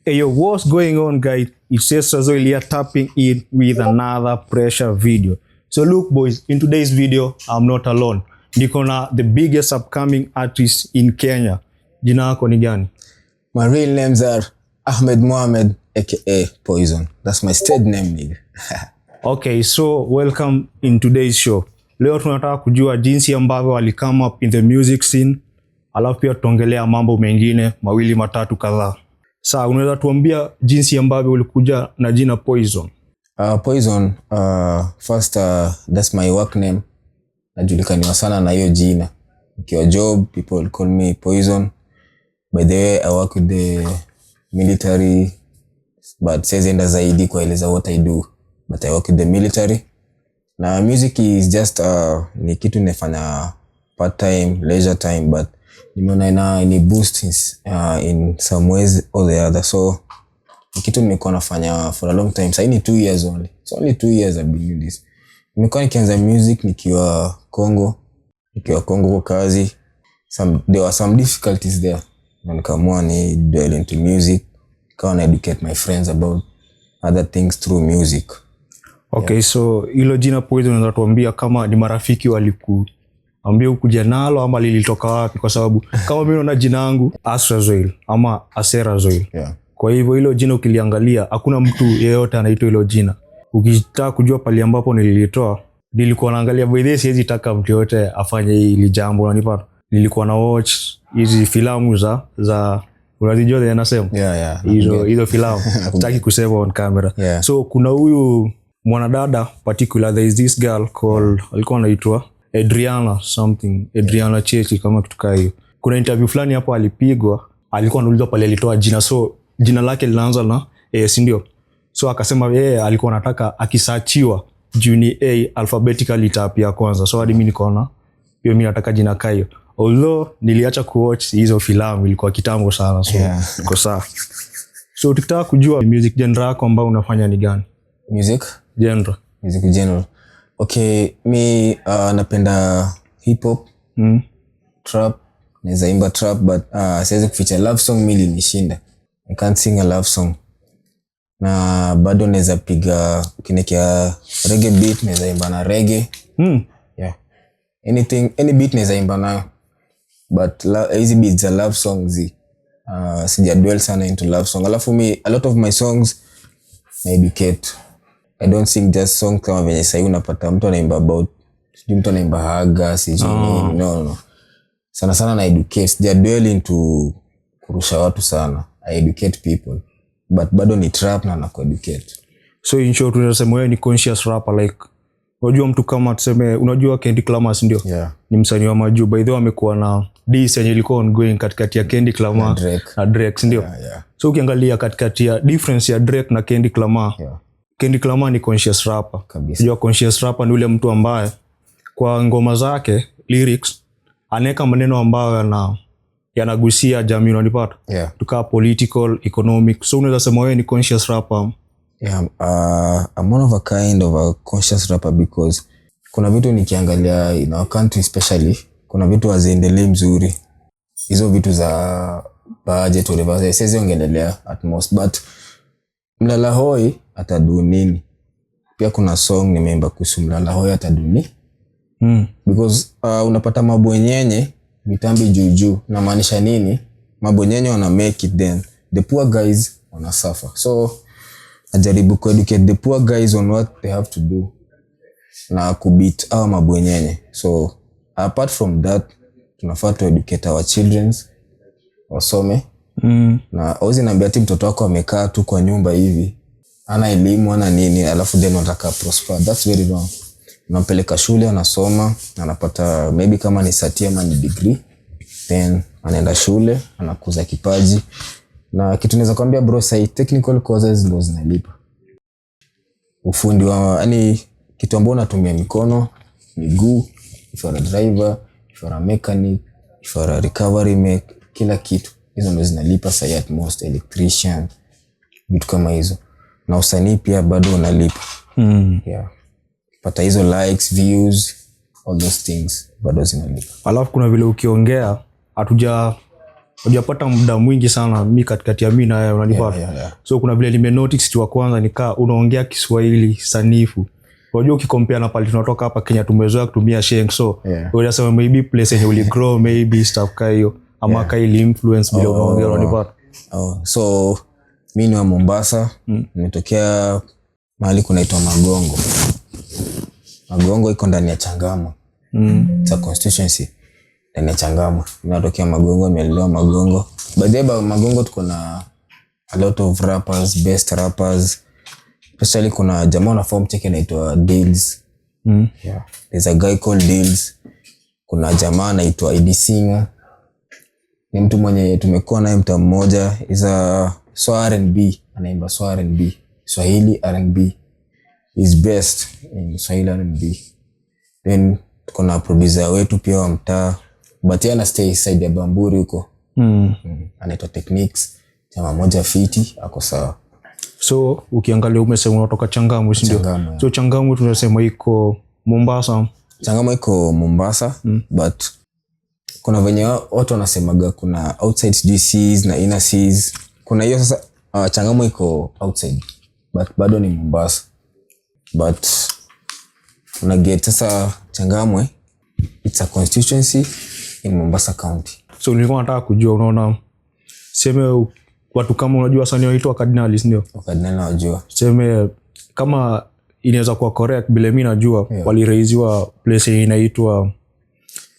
Hey yo, what's going on guys? It's Cesar Zoil here tapping in with another pressure video. So look boys, in today's video, I'm not alone. Niko na the biggest upcoming artist in Kenya. Jina lako ni gani? My real names are Ahmed Mohamed aka Poison. That's my stage name nigga. Okay, so welcome in today's show. Leo tunataka kujua jinsi ambavyo wali come up in the music scene. Alafu pia tuongelea mambo mengine mawili matatu kadhaa. Sasa unaweza tuambia jinsi ambavyo ulikuja na jina Poison? Poison, first that's my work name. Najulikaniwa sana na hiyo jina. Nikiwa job, people call me Poison. By the way, I work with the military, but says enda zaidi kueleza what I do. But I work with the military. Na music is just ni kitu nifanya part time, leisure time, but nimeona ni boost in some ways or the other. So kitu nimekuwa nafanya for a long time. Sasa ni 2 years only. It's only 2 years I've been doing this. Nimekuwa nikianza music nikiwa Congo kwa kazi. There were some difficulties there. Na nikaamua ni delve into music. Kawa educate my friends about other things through music. Okay, yeah. So hilo jina Poison unaweza tuambia kama ni marafiki walikuambia ukuja nalo ama lilitoka wapi? Kwa sababu kama mimi naona jina langu Asra Zoil ama Asera Zoil. Yeah. Kwa hivyo hilo jina ukiliangalia hakuna mtu yeyote anaitwa hilo jina. Ukitaka kujua pali ambapo nililitoa, nilikuwa naangalia by this siwezi taka mtu yote afanye hili jambo, unanipata? Nilikuwa na watch hizi filamu za unazijua zile nasema. Yeah. Hizo filamu sitaki kusema on camera. Yeah. So kuna huyu mwanadada particular, there is this girl called, alikuwa anaitwa Adriana Chechi kama kitu kama hiyo. Kuna interview fulani hapo alipigwa, alikuwa anaulizwa pale alitoa jina, so jina lake linaanza na si ndio? So akasema alikuwa anataka akisearchiwa juu ni alphabetically type ya kwanza. So hadi mimi nikaona hiyo mimi nataka jina kayo. Although niliacha kuwatch hizo filamu, ilikuwa kitambo sana, so iko sawa. So tukitaka kujua music genre yako ambayo unafanya ni gani? Music genre. Okay, mi napenda hip hop, trap, naweza imba trap, but siwezi kuficha love song. Mimi nishinda, I can't sing a love song. Na bado naweza piga kinekea reggae beat, naweza imba na reggae. Yeah, any beat naweza imba nayo, but easy beats za love songs sija dwell sana into love song. Alafu mi a lot of my songs na educate. I don't sing just songs kama venye sasa unapata mtu anaimba about, sijui mtu anaimba haga, sijui nini. No. Sana na educate. They dwell into kurusha watu sana. I educate people. But bado ni trap na educate. So in short tunasema wewe ni conscious rapper, like unajua mtu kama tuseme unajua Kendrick Lamar ndio? Yeah. Ni msanii wa majuu. By the way amekuwa na diss yenye ilikuwa ongoing katikati ya Kendrick Lamar na Drake ndio? Yeah. So ukiangalia katikati ya difference ya Drake na Kendrick Lamar. Yeah. Kendrick Lamar ni conscious rapper. Kabisa. Unajua conscious rapper ni ule mtu ambaye kwa ngoma zake lyrics anaweka maneno ambayo yanagusia jamii, unanipata? Yeah. Tukaa political, economic. So unaweza sema wewe ni conscious rapper. Yeah, I'm one of a kind of a conscious rapper because kuna vitu nikiangalia in our country especially, kuna vitu haziendelei mzuri. Hizo vitu za budget or whatever siwezi ongelelea at most, but Mlala Hoi atadu nini? Pia kuna song nimeimba kuhusu Mlala Hoi atadu nini? Because unapata mabwenyenye mitambi juju, na maanisha nini? Mabwenyenye wana make it, then the poor guys wana suffer. So najaribu educate the poor guys on what they have to do na kubit au mabwenyenye. So apart from that, tunafaa to educate our children wasome. Na ozi naambia mtoto wako amekaa tu kwa nyumba hivi, ana elimu ana nini, alafu then unataka prosper. That's very wrong. Unampeleka shule, anasoma, anapata maybe kama ni certificate ama ni degree, then anaenda shule, anakuza kipaji. Na kitu naweza kuambia bro, say technical courses ndio zinalipa. Ufundi wa yani kitu ambacho unatumia mikono, miguu, if you're a driver, if you're a mechanic, if you're a recovery mech, kila kitu hizo ndio zinalipa say at most, electrician, vitu kama hizo. Na usanii pia bado unalipa. Yeah. Pata hizo likes, views, all those things bado zinalipa. Alafu kuna vile ukiongea hujapata muda mwingi sana mimi katikati ya mimi na wewe unanipata. So kuna vile nime notice tu wa kwanza nikaa unaongea Kiswahili sanifu. Unajua ukikompare na pale tunatoka hapa Kenya tumezoea kutumia sheng, so unasema maybe place yenye uli grow maybe stuff ka hiyo ama ka ile influence bila unaongea unanipata. So mimi ni wa Mombasa, nimetokea mahali kunaitwa Magongo. Magongo iko ndani ya Changamwe. It's a constituency ndani ya Changamwe. Ninatokea Magongo, nimelelewa Magongo. Baadaye Magongo tuko na a lot of rappers, best rappers. Especially kuna jamaa na form check inaitwa Deals. There's a guy called Deals. Kuna jamaa anaitwa ID Singer. Ni mtu mwenye tumekuwa naye mta mmoja, is a R&B, anaimba R&B, Swahili R&B. Is best in Swahili R&B. Then tuko na producer wetu pia wa mtaa, but yeye ana stay side ya Bamburi huko. Anaitwa Techniques, jamaa moja fiti, ako sawa. So ukiangalia umesema unatoka Changamwe, si ndio? So Changamwe tunasema iko Mombasa. Changamwe iko Mombasa, but kuna venye watu wanasemaga kuna outside seas na inner seas. Kuna hiyo sasa Changamwe iko outside, but bado ni Mombasa. But una get sasa Changamwe, it's a constituency in Mombasa County. So nilikuwa nataka kujua, unaona sema watu kama unajua sana wanaitwa cardinals, ndio? Cardinal najua. Sema kama inaweza kuwa correct bila mimi najua waliraiziwa place inaitwa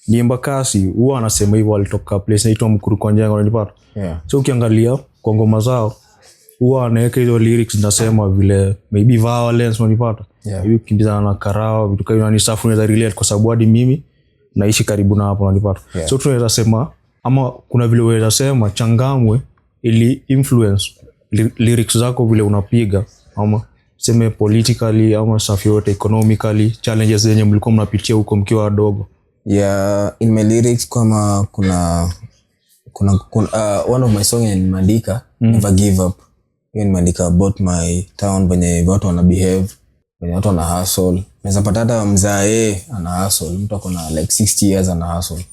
ni Embakasi, huwa anasema hivyo walitoka place inaitwa Mkurukonjenga unanipata. So ukiangalia kwa ngoma zao huwa anaweka hizo lyrics zinasema vile maybe violence unanipata. Hiyo kimbizana na karao vitu kama ni safu unaweza relate kwa sababu hadi mimi naishi karibu na hapo unanipata. So tunaweza sema ama kuna vile unaweza sema Changamwe ili influence lyrics zako vile unapiga ama sema politically ama safi yote economically challenges zenye mlikuwa mnapitia huko mkiwa wadogo. In my lyrics kama kuna one of my song in Mandika, Never Give Up. Hiyo nimeandika about my town, venye watu wana behave, venye watu wana hustle. Naweza pata hata mzae ana hustle, mtu ako na like 60 years ana hustle.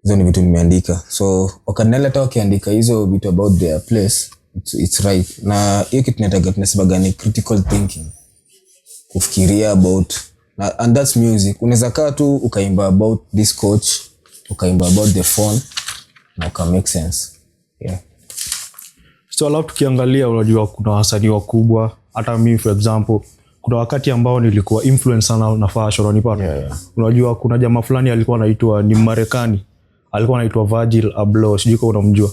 Hizo ni vitu nimeandika. So wakanela hata wakiandika hizo vitu about their place, it's right. Na hiyo kitu tunasema ni critical thinking. Kufikiria about and that's music. Unaweza kaa tu ukaimba about this coach, ukaimba about the phone na uka make sense. So alafu tukiangalia unajua kuna wasanii wakubwa, hata mimi for example kuna wakati ambao nilikuwa influencer na fashion unanipata. Unajua kuna jamaa fulani alikuwa anaitwa ni Marekani, alikuwa anaitwa Virgil Abloh, sijui kama unamjua.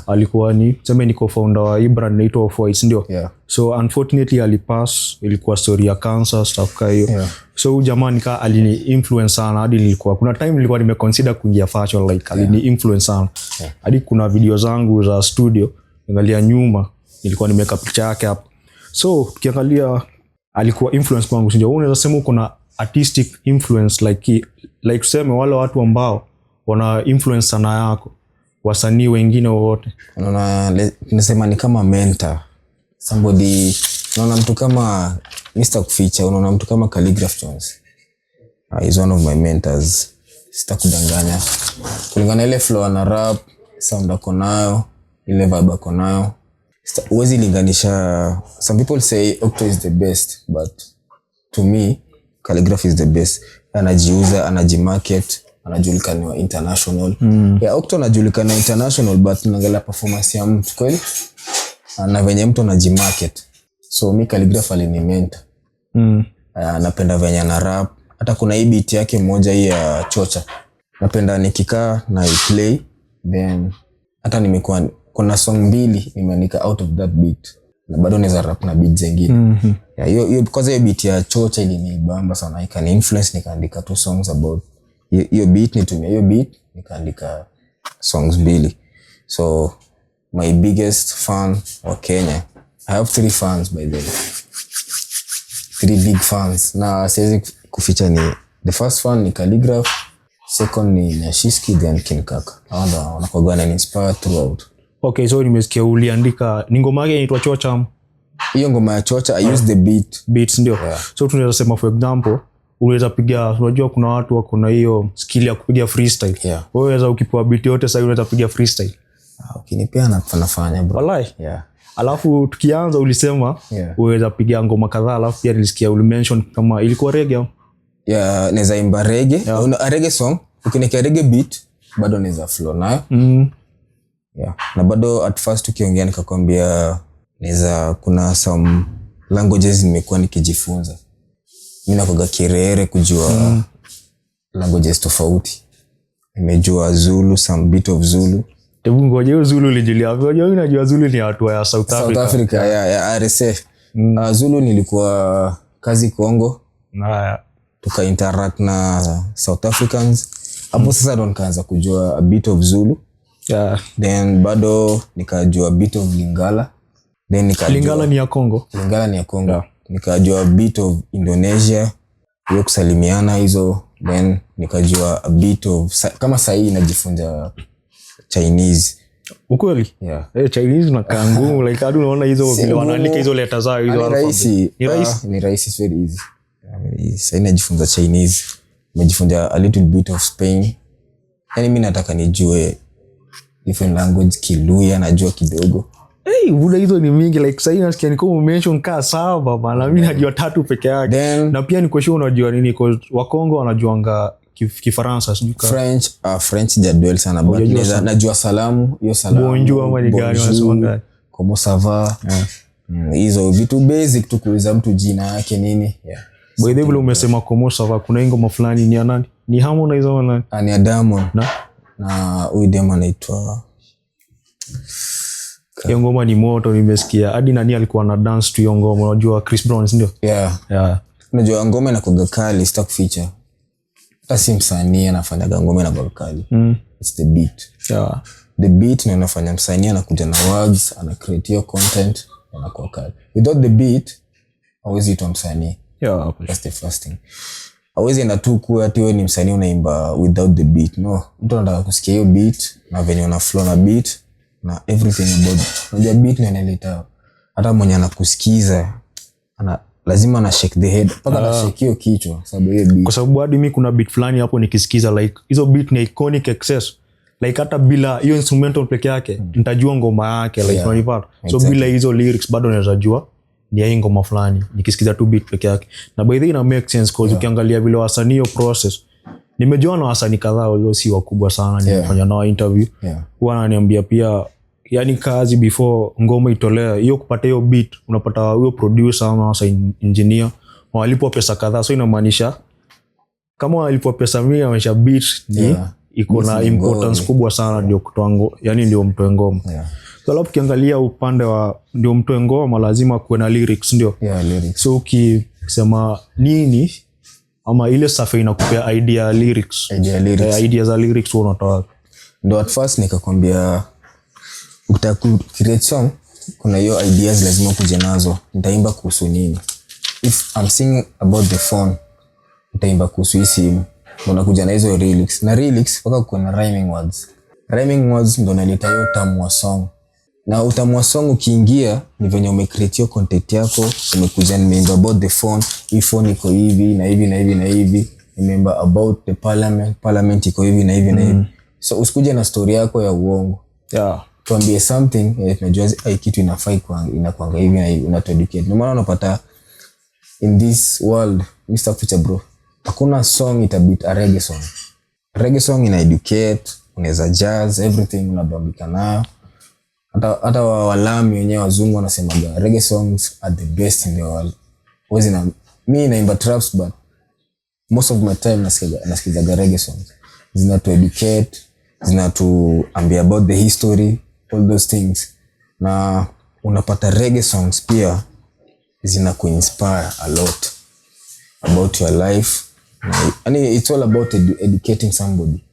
Alikuwa ni sema ni co-founder wa brand inaitwa Off-White, ndio? So unfortunately alipass, ilikuwa story ya cancer stuff ka hiyo. So huyu jamaa nika alini influence sana hadi nilikuwa kuna time nilikuwa nimeconsider kuingia fashion like alini influence sana. Hadi kuna video zangu za studio angalia nyuma nilikuwa nimeweka picha yake hapo. So tukiangalia alikuwa influence kwangu, sio? Unaweza sema uko na artistic influence like tuseme wale watu ambao wana influence sana yako, wasanii wengine wote. Unaona tunasema ni kama mentor. Somebody, unaona mtu kama Mr. Kuficha, unaona mtu kama Calligraph Jones. He's one of my mentors. Sitakudanganya. Kulingana ile flow na rap, sound ako nayo, ile vibe ako nayo. Uwezi linganisha. Some people say Octo is the best, but to me Calligraph is the best. Anajiuza, anajimarket, anajulikana international. Octo anajulikana international, but unaangalia performance ya mtu kweli na venye mtu anajimarket. So mi Calligraph alinimenta. Napenda venye na rap. Hata kuna hii beat yake moja hii ya Chocha. Napenda nikikaa na play, then hata nimekuwa kuna song 2 nimeandika out of that beat. Na bado naweza rap na beat zingine. Hiyo because hiyo beat ya Chocha ilinibamba sana, ikani influence, nikaandika 2 songs about hiyo beat. Nitumia hiyo beat nikaandika songs 2. So my biggest fan wa Kenya, I have 3 fans by the way. 3 big fans. Na siwezi kuficha ni the first fan ni Calligraph, second ni Nyashiski, then King Kaka. Hao wanakuwa na inspire throughout. Okay, so nimesikia uliandika ni ngoma yake inaitwa Chocha. Hiyo ngoma ya Chocha I use the beats, ndio. So tunaweza sema for example unaweza piga, unajua kuna watu wako na hiyo skill ya kupiga freestyle. Wewe unaweza ukipewa beat yote sasa unaweza piga freestyle. Ukinipea nafanya bro. Wallahi. Yeah. Alafu tukianza ulisema uweza piga ngoma kadhaa, alafu pia nilisikia ulimention kama ilikuwa reggae. Yeah, naweza imba reggae. A reggae song, ukiniweka reggae beat bado naweza flow nayo. Yeah. Na bado at first tukiongea nikakwambia kuna some languages nimekuwa nikijifunza. Mimi nakoga Kirere kujua languages tofauti. Nimejua Zulu, some bit of Zulu. Hebu ngoje Zulu lijilia. Ngoje unajua Zulu ni watu wa South Africa. South Africa, ya RSA. Zulu nilikuwa kazi Kongo. Tuka interact na South Africans. Hapo sasa ndo nikaanza kujua a bit of Zulu. Yeah. Then bado nikajua a bit of Lingala. Then nikajua Lingala ni ya Kongo. Lingala ni ya Kongo. Yeah. Nikajua a bit of Indonesia. Hiyo kusalimiana hizo. Then nikajua a bit of kama sahi najifunza Chinese. Ukweli? Yeah. Chinese na kangu like hadi unaona hizo vile wanaandika hizo letter zao hizo alphabet. Ni rahisi. Ni rahisi, it's very easy. Sasa najifunza Chinese. Nimejifunza a little bit of Spain. Yani mimi nataka nijue different language. Kiluya najua kidogo. Buda hizo ni mingi like sasa nasikia niko mention ka 7 bana, mimi najua 3 peke yake. Na pia niko sure unajua nini kwa Wakongo wanajuanga Kifaransa sijui ka French jadwel sana but najua salamu, hiyo salamu. Bonjour ama ni gani wanasema gani? Comment ça va? Hizo vitu basic tu kuuliza mtu jina yake nini. Yeah. By the way umesema comment ça va, kuna ngoma fulani ni ya nani? Ni Harmonize au nani? Ni ya Diamond. Na huyu Diamond anaitwa hiyo ngoma ni moto, nimesikia. Hadi nani alikuwa na dance tu hiyo ngoma, unajua Chris Brown ndio? Yeah. Unajua ngoma inakuwa kali, stock feature. Hata si msanii anafanya ngoma inakuwa kali. It's the beat. Yeah. The beat ndio inafanya msanii anakuja na words, ana create your content, inakuwa kali. Without the beat, hauwezi itwa msanii. Yeah, that's the first thing. Hauwezi enda tu kwa ati wewe ni msanii unaimba without the beat. No, mtu anataka kusikia hiyo beat na venye una flow na beat na everything about it. Unajua beat ndio inaleta hata mwenye anakusikiza lazima na shake the head mpaka na shake hiyo kichwa sababu hiyo beat. Kwa sababu hadi mimi kuna beat fulani hapo nikisikiza like hizo beat ni iconic excess. Like hata bila hiyo instrumental peke yake nitajua ngoma yake like unanipata. So bila hizo lyrics bado naweza jua ni hii ngoma fulani nikisikiza tu beat peke yake. Na by the way ina make sense cause ukiangalia vile wasanii hiyo process. Nimejua na wasanii kadhaa walio si wakubwa sana nimefanya nao interview. Huwa ananiambia pia yani kazi before ngoma itolewe hiyo kupata hiyo beat unapata huyo producer ama engineer walipwa pesa kadhaa, so inamaanisha kama walipwa pesa mingi amesha beat ni iko na importance kubwa sana ndio kutoa yani ndio mtoe ngoma. So alafu kiangalia upande wa ndio mtoe ngoma lazima kuwe na lyrics ndio. Lyrics. So ukisema nini ama ile safa inakupea idea lyrics. Idea za lyrics unatoa. Ndio at first nikakwambia ukitaka create song kuna hiyo ideas lazima kuje nazo. Nitaimba kuhusu nini? If I'm singing about the phone, nitaimba kuhusu hii simu. Unakuja na hizo lyrics. Na lyrics mpaka kuna rhyming words. Rhyming words ndio naleta hiyo utamu wa song. Na utamu wa song ukiingia ni venye umecreate hiyo content yako, umekuja nimeimba about the phone, hii phone iko hivi na hivi na hivi na hivi. Nimeimba about the parliament iko hivi na hivi na hivi. So usikuje na story yako ya uongo. Tuambie something tunajua hii kitu inafai inakuanga hivi na hivi, unatueducate. Ndio maana unapata in this world Mr. Future bro, hakuna song itabit a reggae song. Reggae song ina educate, unaweza jazz everything unabambika nayo. Hata walami wenyewe wazungu wanasema reggae songs are the best in the world. Mimi naimba traps but most of my time nasikiza reggae songs. Zinatu educate, zinatuambia about the history, all those things. Na unapata reggae songs pia zinakuinspire a lot about your life. Yani it's all about educating somebody.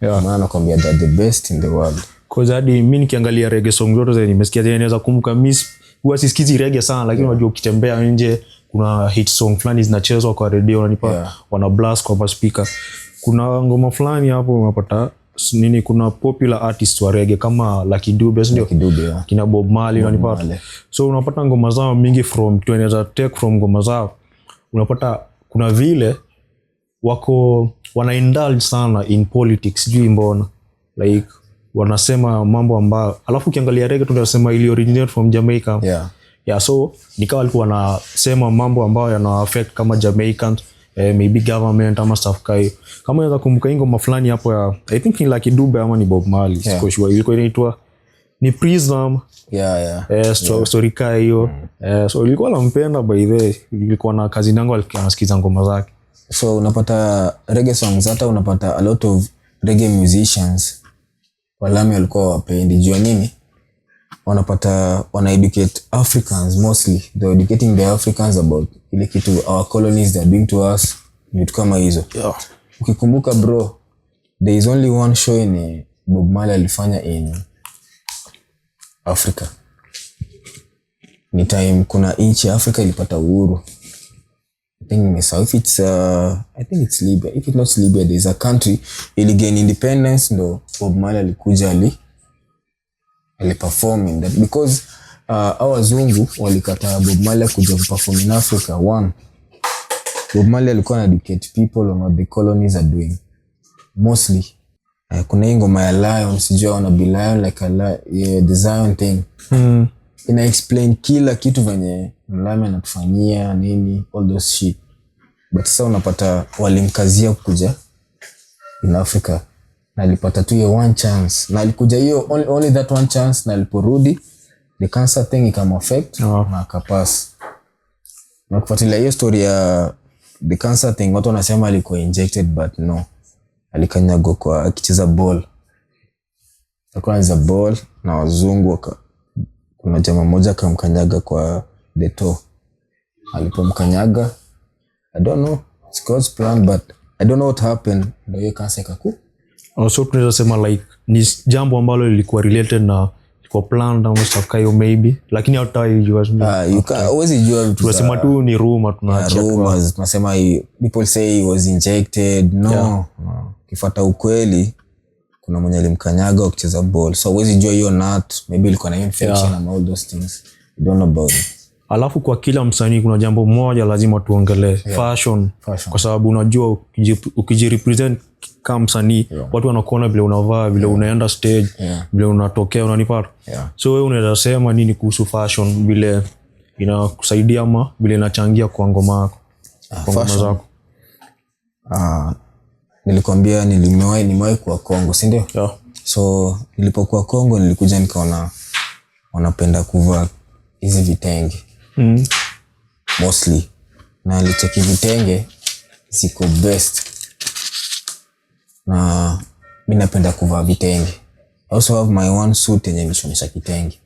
Maana nakwambia that the best in the world. Cause hadi mimi nikiangalia reggae songs zote zenye nimesikia zinaweza kumbuka miss huwa sisikizi reggae sana lakini unajua ukitembea nje kuna hit song fulani zinachezwa kwa radio unanipa wana blast kwa speaker. Kuna ngoma fulani hapo unapata nini, kuna popular artists wa reggae kama Lucky Dube ndio kina Bob Marley unanipata. So unapata ngoma zao mingi from tunaweza take from ngoma zao unapata kuna vile wako wana indulge sana in politics juu mbona like wanasema mambo ambayo, alafu ukiangalia reggae tunasema ili originate from Jamaica. Yeah, so nikawa alikuwa anasema mambo ambayo yana affect kama Jamaicans, maybe government ama stuff kai. Kama unaweza kumbuka ngoma fulani hapo ya I think ni Lucky Dube ama ni Bob Marley, siko sure, ilikuwa inaitwa ni Prism. Story kai hiyo. So ilikuwa nampenda by the way, ilikuwa na kazi yangu alisikiza ngoma zake. So unapata reggae songs, hata unapata a lot of reggae musicians walami walikuwa wapendi jua nini, wanapata wana educate Africans, mostly they're educating the Africans about ile kitu our colonies they're doing to us, vitu kama hizo. Ukikumbuka bro, there is only one show in Bob Marley alifanya in Africa. Ni time kuna nchi Africa ilipata uhuru. I think it's Libya. If it's not Libya, there is a country ili gain independence, ndo Bob Marley alikuja perform in that, because our wazungu walikata Bob Marley kuja perform in Africa. One, Bob Marley alikuwa na educate people on what the colonies are doing mostly. Kuna ngoma ya Lion, sijua ona be lion like a lion, the Zion thing. Ina explain kila kitu venye mlame anatufanyia nini, all those shit. But sasa unapata walimkazia kuja in Africa na alipata tu hiyo one chance, na alikuja hiyo only that one chance, na aliporudi the cancer thing ikam affect na akapass. Na kufuatilia hiyo story ya the cancer thing, watu wanasema alikuwa injected, but no, alikanyagwa kwa akicheza ball. Alikuwa anacheza ball na wazungu kuna jamaa mmoja akamkanyaga kwa the toe. Alipomkanyaga, I don't know, it's God's plan, but I don't know what happened, ndio hiyo cancer ikaku. Also tunaweza sema like ni jambo ambalo lilikuwa related na kwa plan na stuff kayo maybe, lakini hautajua. You can always jua vitu. Tunasema tu ni rumor, tunaacha rumors. Tunasema people say he was injected. No. Kifuata ukweli kuna mwenye alimkanyaga ukicheza ball. So always jua hiyo nut, maybe ilikuwa na infection and all those things. You don't know about it. Alafu kwa kila msanii kuna jambo moja lazima tuongelee, fashion. Kwa sababu unajua ukijirepresent kama msanii, watu wanakuona vile unavaa, vile unaenda stage, vile unatokea, unanipata. So wewe unaweza sema nini kuhusu fashion, vile inakusaidia ama vile inachangia kwa ngoma yako, kwa ngoma zako? Nilikwambia nimewahi kwa Kongo, si ndio? So nilipokuwa Kongo nilikuja nikaona wanapenda kuvaa hizi vitenge. Mostly. Na nilicheki vitenge ziko best. Na mimi napenda kuvaa vitenge. I also have my one suit yenye nishonesha kitenge.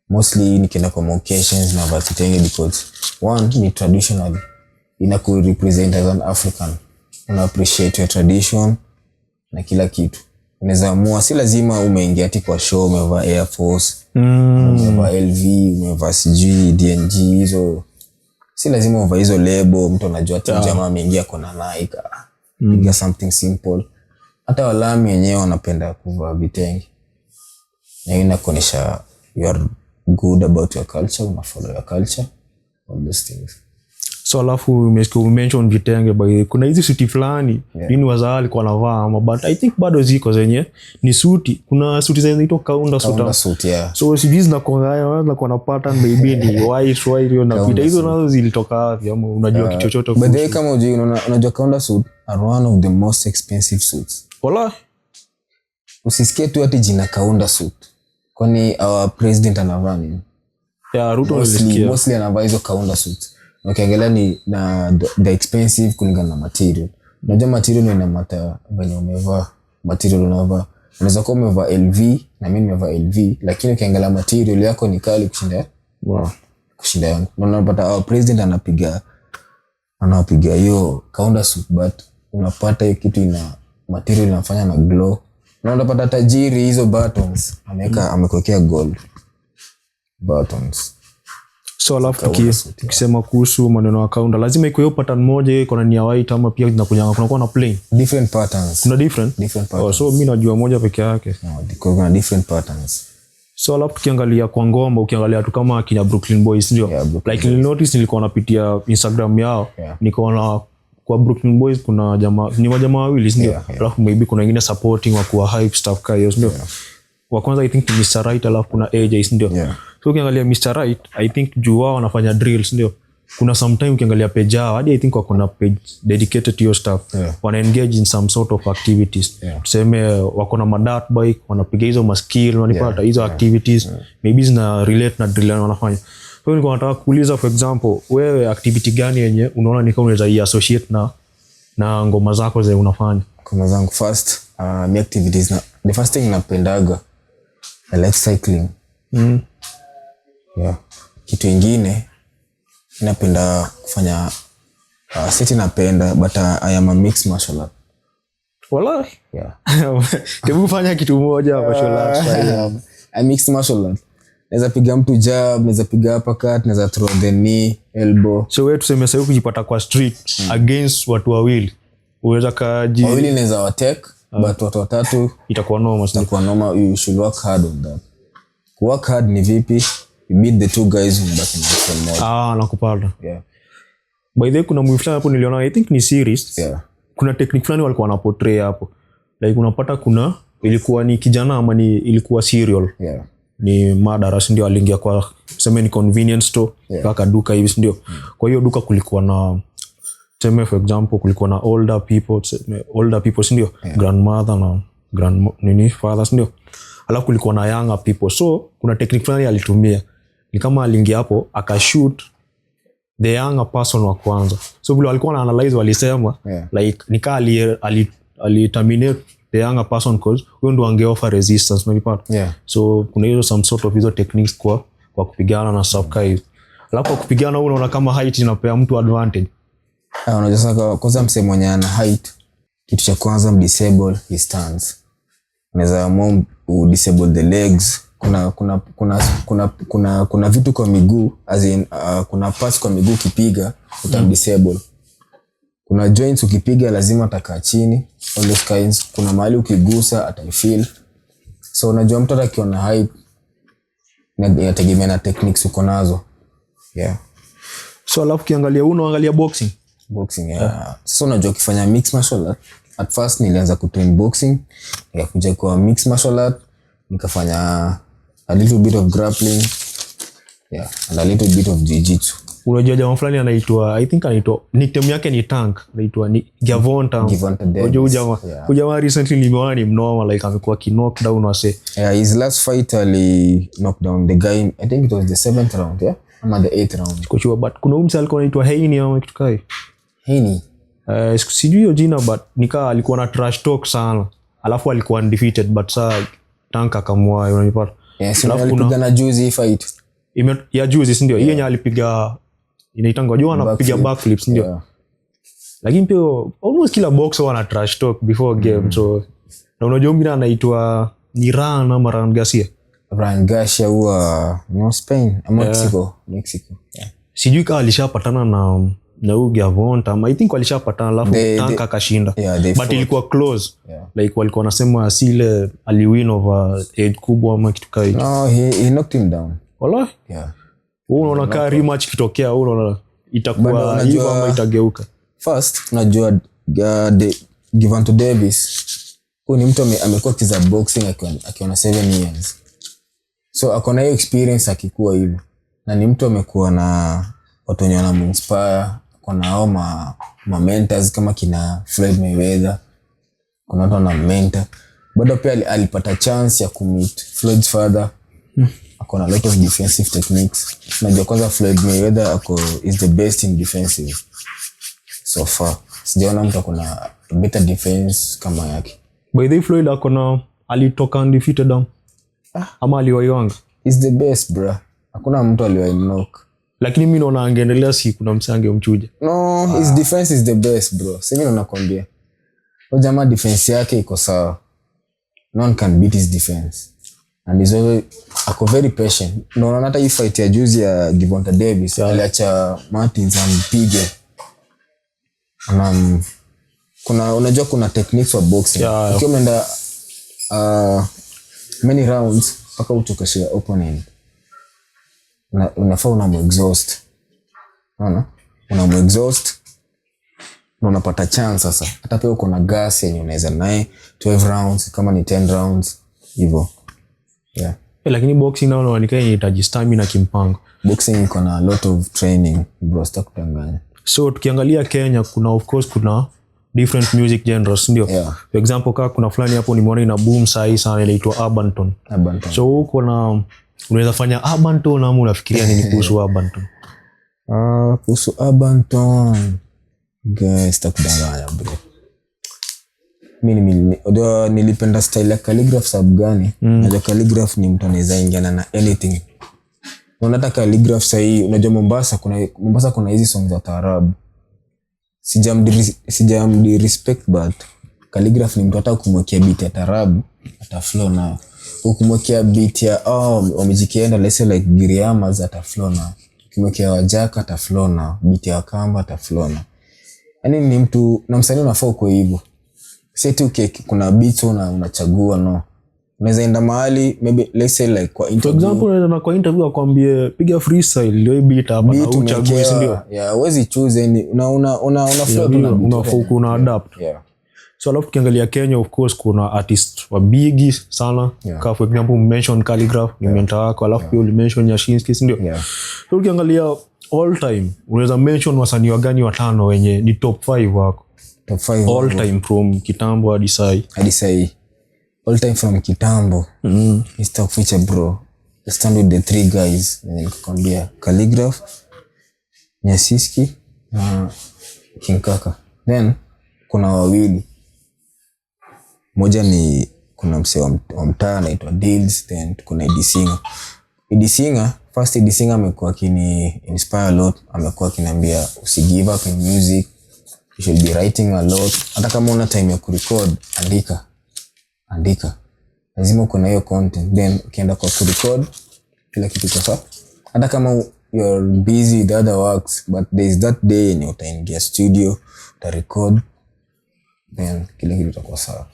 Mostly nikienda kwa occasions na vaa kitenge because one ni traditional. Inaku represent as an African. Una appreciate your tradition na kila kitu. Unaweza amua, si lazima umeingia ati kwa show umevaa Air Force, umevaa LV, umevaa CG, DNG, hizo. Si lazima uvae hizo label, mtu anajua ati jamaa ameingia kwa Nike. Piga something simple. Hata walami wenyewe wanapenda kuvaa vitenge. Na inakuonyesha you are good about your culture, una follow your culture, all those things. So alafu umention vitenge, by kuna hizi suti fulani nini wazaa alikuwa anavaa ama, but I think bado ziko zenye ni suti. Kuna suti zenye zinaitwa kaunda suit. So sijui zinakuangalia na kuna pattern maybe ni white hiyo na pita hizo nazo zilitoka wapi ama unajua kitu chochote? But they kama unajua kaunda suit are one of the most expensive suits. Wala usisikie tu ati jina kaunda suit. Kwani our president anavaa nini? Ruto mostly anavaa hizo kaunda suit. Ukiangalia ni na the expensive kulingana na material. Unajua material ina matter venye umevaa, material unavaa. Unaweza kuwa umevaa LV na mimi nimevaa LV, lakini ukiangalia material yako ni kali kushinda yangu. Unapata our president anapiga hiyo kaunda suit, but unapata hiyo kitu ina material inafanya na glow. Na unapata tajiri hizo buttons amekuwekea gold buttons. So alafu tukisema kuhusu maneno ya kaunda, lazima iko hiyo pattern moja iko na nia white ama pia zinakuja kuna na plain? Different patterns. Kuna different patterns. So mimi najua moja peke yake. Kuna different patterns. So alafu tukiangalia kwa ngoma, ukiangalia tu kama kina Brooklyn Boys ndio. Like nil notice nilikuwa napitia Instagram yao, nikaona kwa Brooklyn Boys kuna jamaa, ni majamaa wawili ndio. Alafu maybe kuna wengine supporting wa kuwa hype stuff kaya ndio. wa kwanza I think ni Mr. Right, alafu kuna AJ ndio. Yeah. So ukiangalia Mr. Right I think juu wao wanafanya drills ndio. Kuna sometime ukiangalia page yao hadi I think wako na page dedicated to your stuff. Yeah. Wana engage in some sort of activities. Yeah. Tuseme wako na dirt bike, wanapiga hizo maskill, wanapata hizo activities. Maybe zina relate na drill wanafanya. So nilikuwa nataka kuuliza for example, wewe activity gani yenye unaona ni kama unaweza i-associate na ngoma zako zile unafanya? Ngoma zangu first, my activities na the first thing napendaga I like cycling. Yeah. Kitu ingine napenda kufanya seti napenda but I am a mixed martial art. Wallahi. Yeah. Hebu fanya kitu moja martial art. I mixed martial art. Naweza piga mtu jab, naweza piga uppercut, naweza throw the knee, elbow. So wewe tuseme sasa kujipata kwa street against watu wawili. Unaweza kaji wawili naweza watake but watu watatu itakuwa noma sana. Itakuwa noma, you should work hard on that. Work hard ni vipi? You beat the two guys who back in the same nakupata. Yeah. By the way kuna movie fulani hapo niliona I think ni series. Yeah. Kuna technique fulani walikuwa wana portray hapo. Like unapata kuna ilikuwa ni kijana ama ni ilikuwa serial. Yeah. Ni madaras ndio aliingia kwa sema ni convenience store kaka duka hivi ndio. Kwa hiyo duka kulikuwa na sema for example kulikuwa na older people ndio, grandmother na fathers ndio. Alafu kulikuwa na younger people. So kuna technique fulani alitumia. Ni kama aliingia hapo akashoot the younger person wa kwanza. So vile walikuwa na analyze walisema like nika ali terminate the younger person cause huyo ndo angeoffer resistance unanipata. Yeah. So kuna hizo some sort of hizo techniques kwa kupigana na stuff kai. Alafu kwa kupigana unaona kama height inapea mtu advantage. Unajua sasa kwanza msemo mwenye ana height, kitu cha kwanza disable his stance. Unaweza disable the legs. Kuna vitu kwa miguu as in kuna parts kwa miguu ukipiga disable. Kuna joints ukipiga lazima atakaa chini, all those kinds. Kuna mahali ukigusa ataifeel. So unajua mtu atakiona height inategemea na techniques uko nazo. Yeah. So alafu kiangalia unaangalia boxing. Yeah. So unajua ukifanya mixed martial art, at first nilianza kutrain boxing, nikakuja kwa mixed martial art, nikafanya a little bit of grappling, and a little bit of jiu-jitsu. Unajua jamaa fulani anaitwa I think nickname yake ni Tank, anaitwa ni Gavonta. Unajua jamaa recently nimeona ni mnoma like amekuwa knocked down wase. Yeah, his last fight ali knocked down the guy, I think it was the 7th round, ama the 8th round. Sikuwa but kuna mtu alikuwa anaitwa Heini ama kitu kai. Heini. Sijui hiyo jina but nikaa alikuwa na trash talk sana. Alafu alikuwa undefeated but saa Tank akamwaa unanipata. Yes, alipiga na juzi hii fight. Ya juzi ndio. Hiyo yenye alipiga inaitangwa jua anapiga backflips ndio. Yeah. Lakini pia almost kila boxer wana trash talk before game. So na unajua mwingine anaitwa ni Ryan Garcia. Ryan Garcia huwa Spain, Mexico. Yeah. Sijui kama alishapatana na huyu Gavonta, I think walishapatana alafu Tank akashinda. But ilikuwa close. Yeah. Like walikuwa wanasema asile aliwin over age kubwa ama kitu kai. No, he knocked him down. Wala? Yeah. Unaona ka rematch kitokea unaona itakuwa hivyo ama itageuka. First unajua Gervonta Davis huyu ni mtu amekuwa kiza boxing akiwa na 7 years. So akona hiyo experience akikuwa hivyo. Na ni mtu amekuwa na watu wenye wanamuinspire, kuna hao ma mentors kama kina Floyd Mayweather. Kuna watu wana mentor. Bado pia alipata chance ya kumeet Floyd's father. Akona a lot of defensive techniques. Najua kwanza Floyd Mayweather is the best in defensive so far. Sijaona mtu akona better defense kama yake. By the way Floyd alitoka undefeated down. Ama aliwaiwanga. He's the best bro. Hakuna mtu aliwainock. Lakini mimi naona angeendelea kuna msange umchuja. No, his defense is the best bro. Sasa mimi nakwambia. Huyo jamaa defense yake iko sawa. No one can beat his defense. And he's always very patient. Unaona hata hii fight ya juzi ya Gervonta Davis aliacha Martins ampige. Unajua kuna techniques wa boxing. Ukiwa umeenda many rounds mpaka utokashia opponent. Unafaa unamu-exhaust. Unamu-exhaust. Na unapata chance sasa. Hata pia uko na gas yenye unaweza naye 12 rounds kama ni 10 rounds hivyo. Yeah. Lakini boxing nao unaonekana inahitaji stamina kimpango. Boxing iko na a lot of training bro, sitakudanganya. So tukiangalia Kenya kuna of course kuna different music genres ndio. Yeah. For example kama kuna fulani hapo nimeona ina boom sahi sana inaitwa urban tone. So huko na unaweza fanya urban tone ama unafikiria nini kuhusu urban tone? Kuhusu urban tone guys, sitakudanganya bro. Mimi nilipenda style ya Khaligraph sababu gani? Unajua Khaligraph ni mtu anaweza ingiana na anything. Unataka Khaligraph sahi, unajua Mombasa kuna hizi songs za taarabu. Sijamdi respect but Khaligraph ni mtu hata kumwekea beat ya taarabu ata flow na kumwekea beat ya wamejikienda let's say like Giriama za ata flow na kumwekea Wajaka ata flow na beat ya Kamba ata flow na. Yaani ni mtu na msanii unafaa uko hivyo. Seti kuna beats unachagua no. Unaweza enda mahali maybe let's say like kwa interview. For example unaweza kwa interview akwambie piga freestyle ndio beat hapa na uchague ndio. Yeah, huwezi choose any una flow una adapt. Yeah. So alafu tukiangalia Kenya of course kuna artist wa big sana. Kama for example mention Khaligraph ni mentor wako alafu pia mention Nyashinski ndio. So ukiangalia all time unaweza mention wasanii wagani watano wenye ni top 5 wako? Top 5 all time from kitambo hadi sai. All time from kitambo. Mr. Feature bro. I stand with the 3 guys nilikwambia Khaligraph, Nyashinski na King Kaka. Then kuna wawili. Moja ni kuna msee wa mtaa anaitwa Deals, then kuna Eddie Singer. First Eddie Singer amekuwa kini inspire a lot. Amekuwa akiniambia usigive up in music. You should be writing a lot. Hata kama una time ya kurecord, andika. Lazima uko na hiyo content. Then ukienda kwa kurecord, kila kitu kwa sawa. Hata kama you're busy with other works, but there is that day in your time get studio, to record, then kila kitu itakuwa sawa.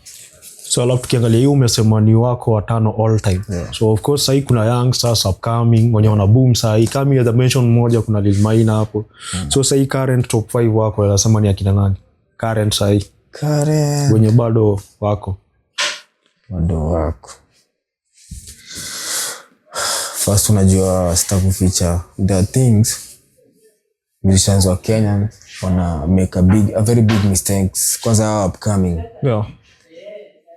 So alafu tukiangalia hiyo umesema ni wako watano all time. So of course sahi kuna youngsters upcoming wenye wana boom sahi. Kama ya mention moja kuna Lil Maina hapo. So sahi current top 5 wako wanasema ni akina nani? Current sahi. Wenye bado wako. First unajua Staff Feature the things musicians wa Kenya wana make a very big mistakes kwanza upcoming. Yeah.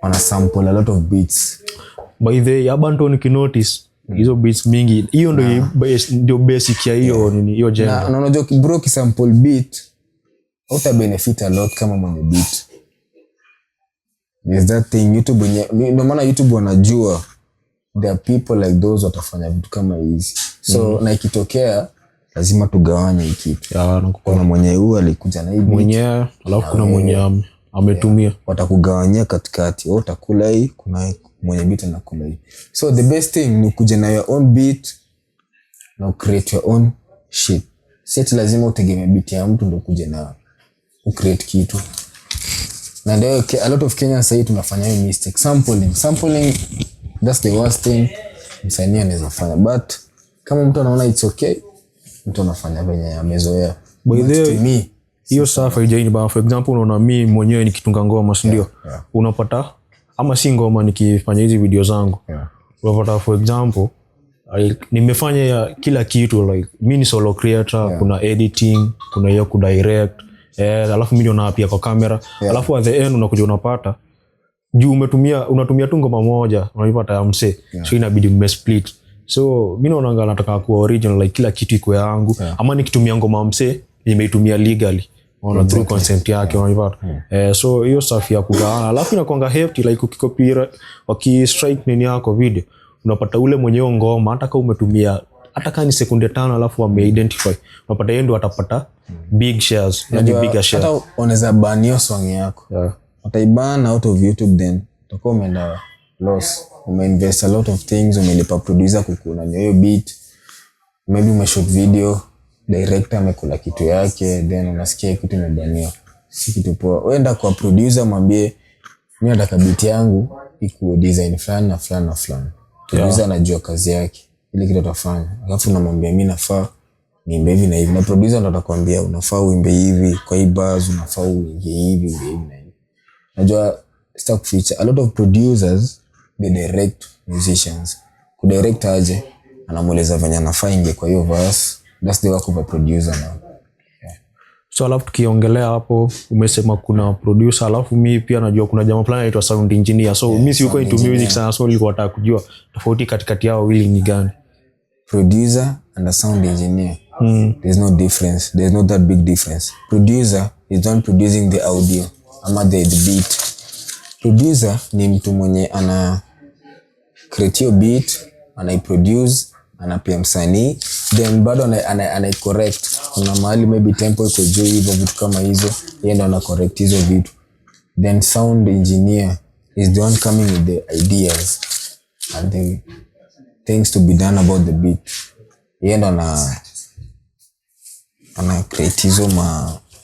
Wana sample a lot of beats. By the urban tone kinotice hizo beats mingi. Hiyo ndio basic ya hiyo nini hiyo genre. Na unajua bro kisample beat uta benefit a lot kama mwenye beat. There's that thing YouTube ndio maana YouTube wanajua there are people like those watafanya vitu kama hizi. So na ikitokea lazima tugawanye hiki. Kuna mwenye huyu alikuja na hii mwenyewe alafu kuna mwenye ametumia. Watakugawanyia katikati. Wewe utakula hii, kuna mwenye beat anakula hii. So the best thing ni kuja na your own beat na create your own shit. Seti lazima utegemea beat ya mtu ndio kuja na create kitu. Na ndio a lot of Kenyans say tunafanya hiyo mistake. Sampling that's the worst thing msanii anaweza fanya. But kama mtu anaona it's okay, mtu anafanya venye amezoea. By the way hiyo safa haijaini ba for example unaona mimi mwenyewe nikitunga ngoma si ndio? Unapata ama si ngoma nikifanya hizi video zangu. Unapata for example nimefanya kila kitu like mimi ni solo creator, kuna editing, kuna hiyo kudirect, alafu mimi ndio pia kwa kamera. Alafu at the end unakuja unapata juu unatumia tu ngoma moja unapata ya mse. So inabidi mmesplit. So mimi naona nataka kuwa original like kila kitu iko yangu. Ama nikitumia ngoma mse nimeitumia legally on through consent yake unapata. So hiyo stuff ya kugawana alafu inakuanga hefty like ukicopy strike nini yako video unapata ule mwenyewe ngoma hata kama umetumia hata kama ni sekunde 5 alafu wameidentify unapata yeye ndo atapata big shares na bigger share. Hata unaweza ban hiyo song yako. Utaiban out of YouTube then utakuwa umeenda loss. Umeinvest a lot of things, umelipa producer kukuna hiyo beat. Maybe umeshoot video, director amekula kitu yake, then unasikia kitu imebaniwa. Si kitu poa. Uenda kwa producer mwambie mimi nataka beat yangu ikuwe design fulani na fulani na fulani. Producer anajua kazi yake. Ile kitu atafanya. Alafu unamwambia mimi nafaa niimbe hivi na hivi. Na producer ndo atakwambia unafaa uimbe hivi, kwa hii bars unafaa uimbe hivi na hivi. Najua Staff Feature a lot of producers they direct musicians. kudirect aje, anamueleza venye anafaa ingie kwa hiyo verse. That's the work of a producer now. So alafu tukiongelea hapo, umesema kuna producer, alafu mimi pia najua kuna jamaa fulani anaitwa sound engineer. So mimi si uko into music sana, so nilikuwa nataka kujua tofauti katikati yao wawili ni gani? Producer and a sound engineer. There's no difference. There's not that big difference. Producer is not producing the audio ama the beat. Producer ni mtu mwenye ana create your beat, anaiproduce, anapea msanii, then bado ana correct. Kuna mahali maybe tempo iko juu hivyo, vitu kama hizo, yeye ndo ana correct hizo vitu. Then sound engineer is the one coming with the ideas and the things to be done about the beat. Yeye ndo ana create hizo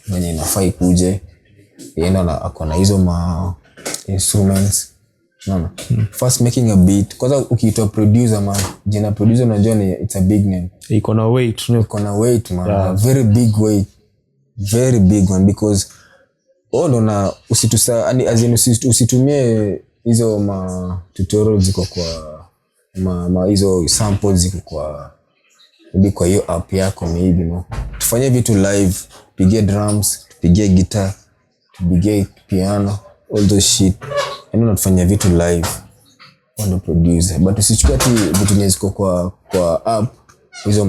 venye inafaa ikuje. Yeye ndo akona hizo instruments. No. First making a beat. Kwanza ukiitwa producer man, jina producer unajua ni it's a big name. Iko na weight, no? Iko na weight man. Yeah. A very big weight. Very big one because ndo na usitumie hizo tutorials ziko kwa hizo samples ziko kwa hiyo app yako maybe, no. Tufanye vitu live, pigie drums, pigie guitar, pigie piano, all those shit. Unafanya vitu live, ndo producer. But usichukue ati vitu nyeziko kwa app hizo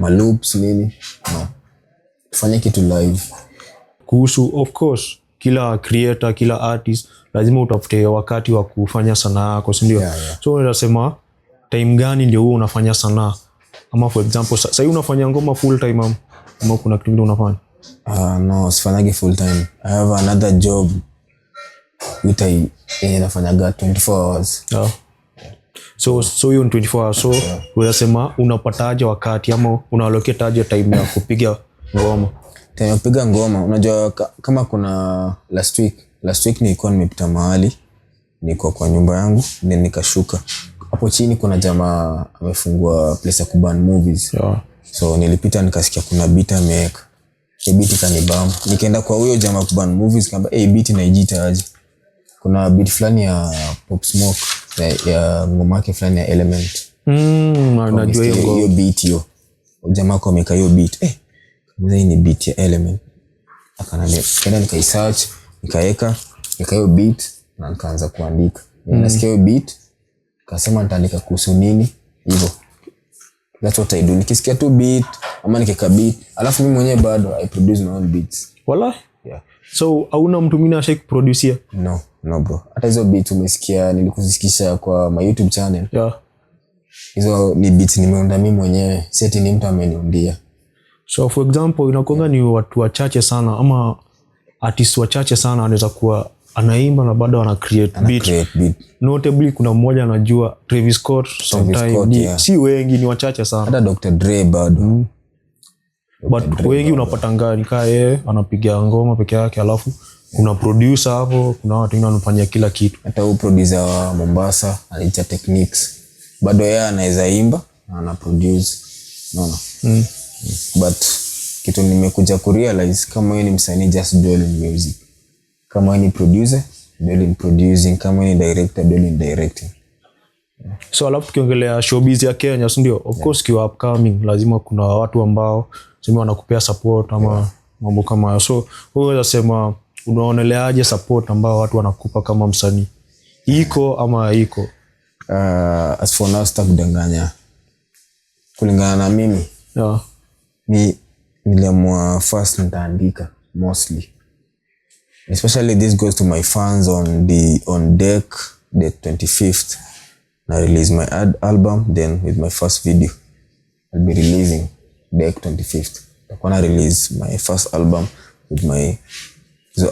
loops nini, no. Tufanye kitu live. Kuhusu, of course, kila creator, kila artist lazima utafute wakati wa kufanya sanaa yako, si ndio? Yeah. So unasema time gani ndio wewe unafanya sanaa? Ama for example, sasa unafanya ngoma full time ama kuna kitu kingine unafanya? No, sifanyagi full time. I have another job nafanyaga 24 hours. Yeah. So hiyo 24 hours. So unasema unapataje wakati ama unallocate aje time ya kupiga ngoma? Time ya kupiga ngoma, unajua kama kuna last week nilikuwa nimepita mahali, niko kwa nyumba yangu, then nikashuka. Hapo chini kuna jamaa amefungua place ya kuban movies. Yeah. So nilipita nikasikia kuna beat ameweka. Hii beat kanibamba. Nikaenda kwa huyo jamaa kuban movies, kamba beat inaijita aje. Kuna beat fulani ya Pop Smoke ya ngoma yake fulani ya Element. Najua hiyo beat hiyo. Jamaa kwa ameka hiyo beat. Hii ni beat ya Element. Akanambia, kenda nikaisearch, nikaeka hiyo beat na nikaanza kuandika. Nasikia hiyo beat, kasema nitaandika kuhusu nini hivyo. That's what I do. Nikisikia tu beat ama nikeka beat, alafu mimi mwenyewe bado I produce my own beats. Wala? Yeah. So hauna mtu mwingine ashaki produce? No bro. Hata hizo beats umesikia nilikuzisikisha kwa my YouTube channel. Yeah. Hizo ni beats nimeunda mimi mwenyewe. Seti ni mtu ameniundia. So for example, inakuanga ni watu wachache sana ama artist wachache sana anaweza kuwa anaimba na bado ana create beat. Notably kuna mmoja anajua Travis Scott sometimes. Yeah. Si wengi, ni wachache sana. Hata Dr. Dre bado. But wengi unapata ngani kaa yeye anapiga ngoma peke yake, alafu kuna producer hapo, kuna watu wengine wanafanya kila kitu. Hata huyo producer wa Mombasa anaita Techniques. Bado yeye anaweza imba na ana produce. No. But kitu nimekuja kurealize, kama wewe ni msanii, just dwell in music. Kama wewe ni producer, dwell in producing. Kama wewe ni director, dwell in directing. So alafu tukiongelea showbiz ya Kenya, si ndio? Of course kiwa upcoming lazima kuna watu ambao sema wanakupea support ama mambo kama hayo. So wewe unaweza sema unaoneleaje support ambao watu wanakupa kama msanii? Iko ama haiko? As for now sitakudanganya. Kulingana na mimi, yeah, niliamua first nitaandika mostly. Especially this goes to my fans on deck the 25th. I release my album, then with my first video I'll be releasing deck 25th. When I release my first album with my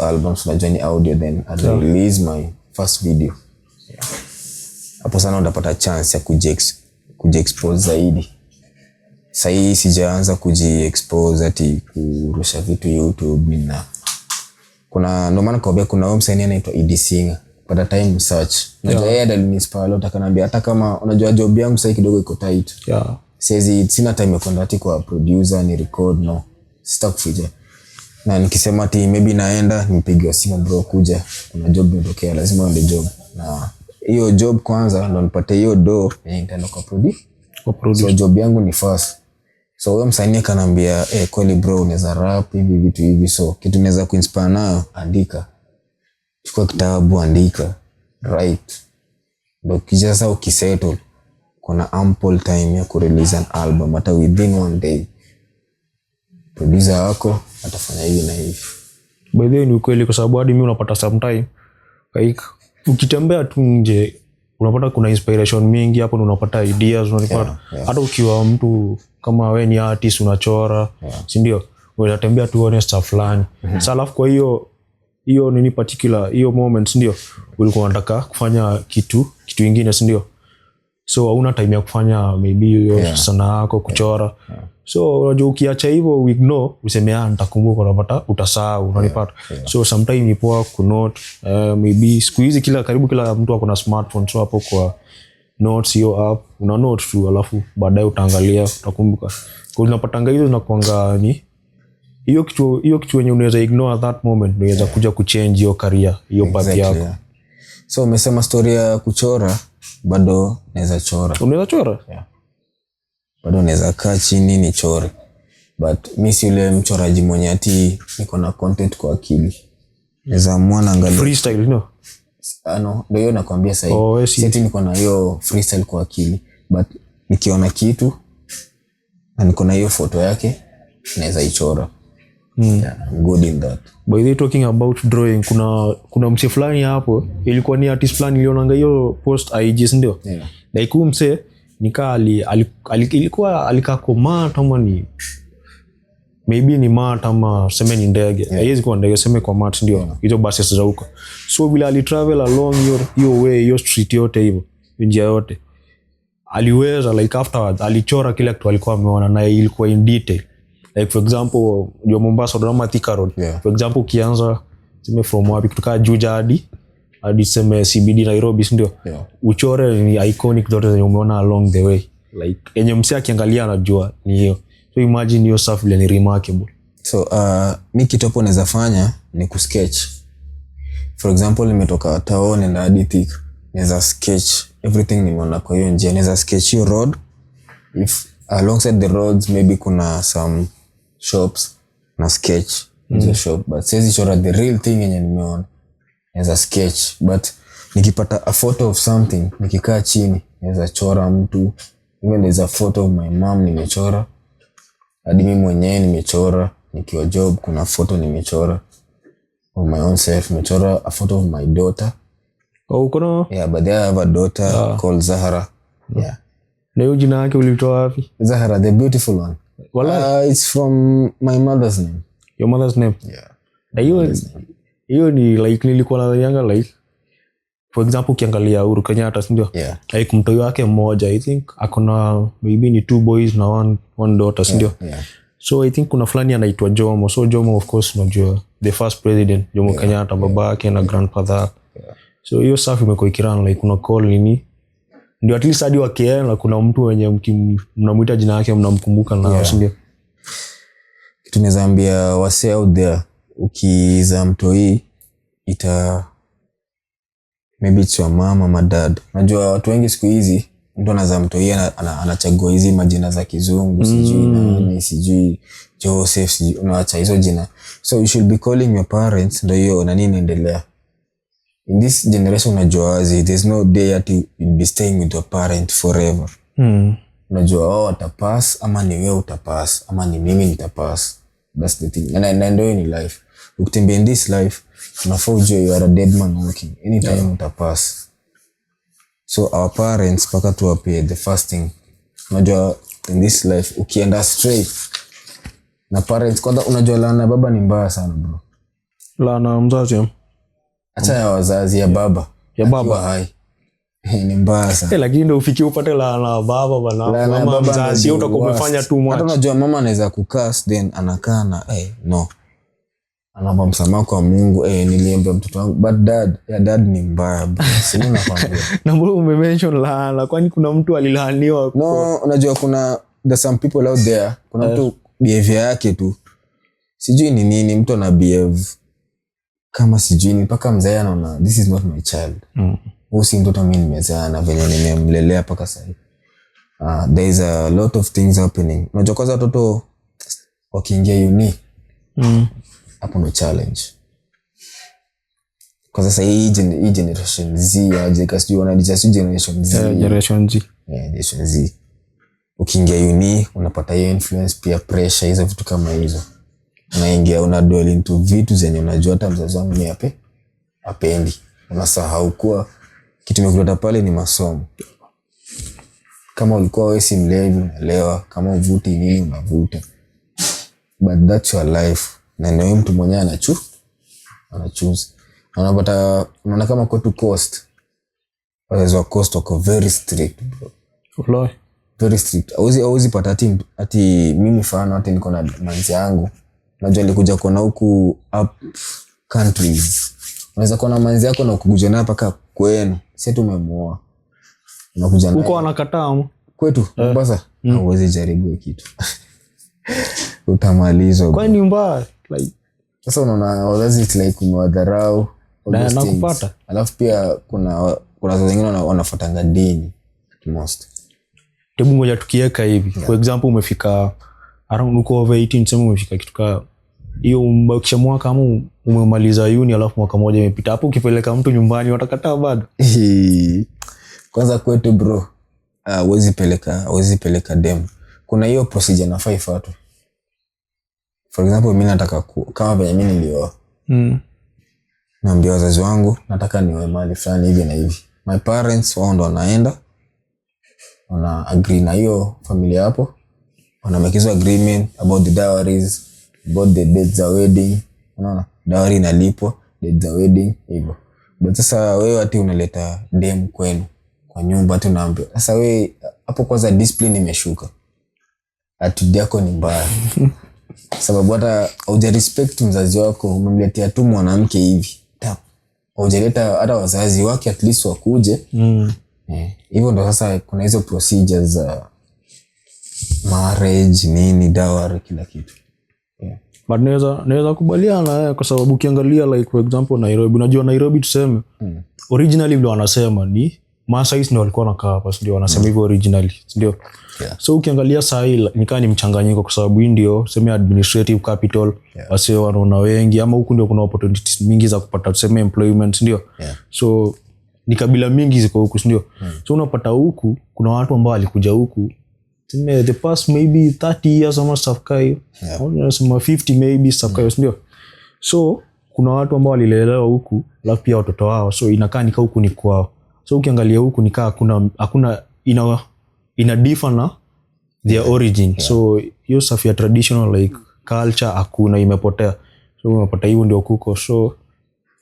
albums na join audio, then I'll release my first video. Hapo sana utapata chance ya kujiexpose zaidi. Sasa sijaanza kujiexpose ati kurusha vitu YouTube na ndo maana kwambia kuna huyo msanii anaitwa Ed Singer. Pata time search. Najua yeye aliniinspire lot, akaniambia hata kama unajua job yangu sasa kidogo iko tight. Yeah. Sina time ya kwenda ati kwa producer ni record, no. Sitakuficha. Na nikisema ati maybe naenda nipigiwa simu, bro kuja, kuna job inatokea, lazima uende job. Na hiyo job kwanza ndo nipate hiyo do nitaenda kwa produce. So job yangu ni first. So wewe msanii kanambia kweli bro unaweza rap hivi vitu hivi, so kitu naweza kuinspire nayo, andika, chukua kitabu, andika, write. Ndio kisha sasa ukisettle kuna ample time ya kurelease an album hata within one day. Producer wako atafanya hivi na hivi. By the way ni ukweli, kwa sababu hadi mimi unapata sometime like ukitembea tu nje unapata kuna inspiration mingi hapo, unapata ideas unapata hata ukiwa mtu kama wewe ni artist unachora, si ndio? Unatembea tu uone stuff fulani. Sasa alafu kwa hiyo nini particular hiyo moment, si ndio? Ulikuwa unataka kufanya kitu kingine, si ndio? So hauna time ya kufanya maybe hiyo sanaa yako kuchora. So unajua ukiacha hivyo ignore, useme nitakumbuka, unapata utasahau, unanipata. So sometimes ni poa ku note, maybe siku hizi karibu kila mtu ako na smartphone, so hapo kwa notes hiyo app una note tu, alafu baadaye utaangalia utakumbuka. Kwa unapatanga hizo zinakuanga ni hiyo kitu yenye unaweza ignore at that moment ndio inaweza kuja kuchange your career, hiyo path yako. So umesema story ya kuchora, bado naweza chora. Unaweza chora? Bado naweza kaa chini ni chore. But mimi si yule mchoraji mwenye ati niko na content kwa akili. Naweza muona angalia freestyle, no? No, ndio hiyo nakwambia sasa. Sisi niko na hiyo freestyle kwa akili, but nikiona kitu na niko na hiyo photo yake naweza ichora. I'm good in that. By the way, talking about drawing, kuna mse fulani hapo, ilikuwa ni artist fulani ilionanga hiyo post IG, ndio? Like mse nika alikuwa alikako mat ama ni maybe ni mat ama seme ni ndege. Haiwezi kuwa ndege, seme kwa mat, ndio? Hizo buses za huko. So bila alitravel along your way, your street yote hivyo, njia yote, aliweza like afterwards alichora kila kitu alikuwa ameona, na ilikuwa in detail. Like for example, yo Mombasa drama Thika Road. For example, ukianza sema from wapi kutoka Juja hadi sema CBD Nairobi, ndio? Uchore ni iconic zote zenye umeona along the way. Like yenye msee akiangalia anajua ni hiyo. So imagine hiyo stuff ile ni remarkable. So mimi kitu hapo naweza fanya ni kusketch. For example, nimetoka town na hadi Thika, naweza sketch everything nimeona kwa hiyo njia. Naweza sketch hiyo road, if alongside the roads maybe kuna some shops na sketch hizo shop, but siwezi chora the real thing yenye nimeona. Naweza sketch, but nikipata a photo of something, nikikaa chini naweza chora mtu. Even there's a photo of my mom nimechora, hadi mimi mwenyewe nimechora. Nikiwa job kuna photo nimechora of my own self, nimechora a photo of my daughter. Kuna but I have a daughter called Zahara. Na hiyo jina yake ulitoa wapi? Zahara, the beautiful one. It's from my mother's name. Your mother's name? Na hiyo ni like nilikuwa na yanga like for example ukiangalia Uhuru Kenyatta, ndio? Like mtoto wake mmoja I think akona maybe ni 2 boys na one daughter, ndio? So I think kuna fulani anaitwa Jomo. So Jomo of course unajua the first president Jomo Kenyatta, babake na grandfather. So hiyo safi imekuwa ikirana like kuna call nini, ndio at least hadi wakienda kuna mtu wenye mnamuita jina yake mnamkumbuka na ndio. Tunaweza ambia wase out there, ukiza mtoi maybe it's your mama ama dad. Unajua watu wengi siku hizi mtu anaza mtoi anachagua hizi majina za kizungu, sijui nani, sijui Joseph, sijui unaacha hizo jina. So you should be calling your parents, ndio hiyo na nini endelea. In this generation unajua wazi, there's no day that you'll be staying with your parent forever. Unajua wao watapass, ama ni wewe utapass, ama ni mimi nitapass. That's the thing. Na ndio ni life. Ukitembea in this life, unafaa ujue you are a dead man walking. Anytime utapass. So our parents paka tuwape the first thing. Unajua in this life ukienda straight na parents, kwanza unajua laana baba ni mbaya sana bro. Laana mzazi acha ya wazazi, ya baba hai ni mbaya sana. Lakini ndio ufikie upate laana baba bana, mama mzazi utakuwa umefanya too much. Hata unajua mama anaweza kucast then anakaa na no, anaomba msamaha kwa Mungu, niliomba mtoto wangu, but dad ni mbaya bro. Sina nakwambia. Na mbona umemention laana? Kwani kuna mtu alilaaniwa? No, unajua there's some people out there, kuna mtu behavior yake tu sijui ni nini, mtu ana behave kama sijui ni mpaka mzee anaona this is not my child. usi mtoto mimi nimezaa na venye nimemlelea mpaka sasa. There is a lot of things happening. Unajua kwanza watoto wakiingia uni hapo ndo challenge. Kwa sasa hii generation Z aje kasi wanadijasi generation Z. Generation Z. Generation Z. Ukiingia uni unapata hiyo influence, pia pressure, hizo vitu kama hizo. Unaingia una dwell into vitu zenye unajua hata mzazi wangu ni apendi. Unasahau kuwa kitu kimekuleta pale ni masomo. Kama ulikuwa wewe si mlevi unaelewa, kama uvuti nini unavuta. But that's your life. Na ndio mtu mwenyewe anachoose. Unapata unaona kama kwetu coast. Wazazi wa coast wako very strict bro. Wallahi. Very strict. Hauwezi pata ati mimi mfano hata niko na manzi yangu. Unajua alikuja kuona huku up countries. Unaweza kuona manzi yako na ukuja naye paka kwenu. Sisi tumemuoa. Unakuja naye. Uko anakataa kwetu Mombasa. Hauwezi jaribu kitu. Utamalizwa. Kwa nini mbaya? Like sasa unaona wazazi it's like umewadharau na kupata. Alafu pia kuna wengine wanafuatanga dini most. Hebu ngoja tukiweka hivi. For example umefika around uko over 18 sema umefika kitu ka hiyo mbakisha mwaka kama umemaliza uni alafu mwaka moja imepita, hapo ukipeleka mtu nyumbani watakataa bado. Kwanza kwetu bro, huwezi peleka dem. Kuna hiyo procedure na 5 watu. For example mimi nataka kama venye mimi nilioa. Naambia wazazi wangu nataka niwe mahali fulani hivi na hivi. My parents wao ndo wanaenda wana agree na hiyo familia hapo. Wana make hizo agreement about the dowries, about the dates za wedding. Unaona? Dowry inalipwa, dates za wedding hivyo. But sasa wewe ati unaleta dem kwenu kwa nyumba ati unaambia. Sasa wewe hapo kwanza discipline imeshuka. Attitude yako ni mbaya. Sababu hata hauja respect mzazi wako, umemletea tu mwanamke hivi. Haujaleta hata wazazi wake at least wakuje. Hivyo ndo sasa kuna hizo procedures za marriage, nini, dowry, kila kitu. But naweza kubaliana kwa sababu ukiangalia like for example Nairobi, unajua Nairobi tuseme originally vile wanasema ni Maasais ndio walikuwa wanakaa hapa, ndio wanasema hivyo originally, ndio. So ukiangalia saa hii nikaa ni mchanganyiko kwa sababu hii ndio sema administrative capital, wase wanaona wengi ama huku ndio kuna opportunities mingi za kupata tuseme employment, ndio. So ni kabila mingi ziko huku, ndio. So unapata huku kuna watu ambao walikuja huku the past maybe 30 years ama stuff kayo. Unasema 50 maybe stuff kayo, ndio. So kuna watu ambao walilelewa huku alafu pia watoto wao, so inakaa nika huku ni kwao. So ukiangalia huku nikaa hakuna ina differ na their origin. So hiyo stuff ya traditional like culture hakuna, imepotea. So umepata hiyo ndio kuko. So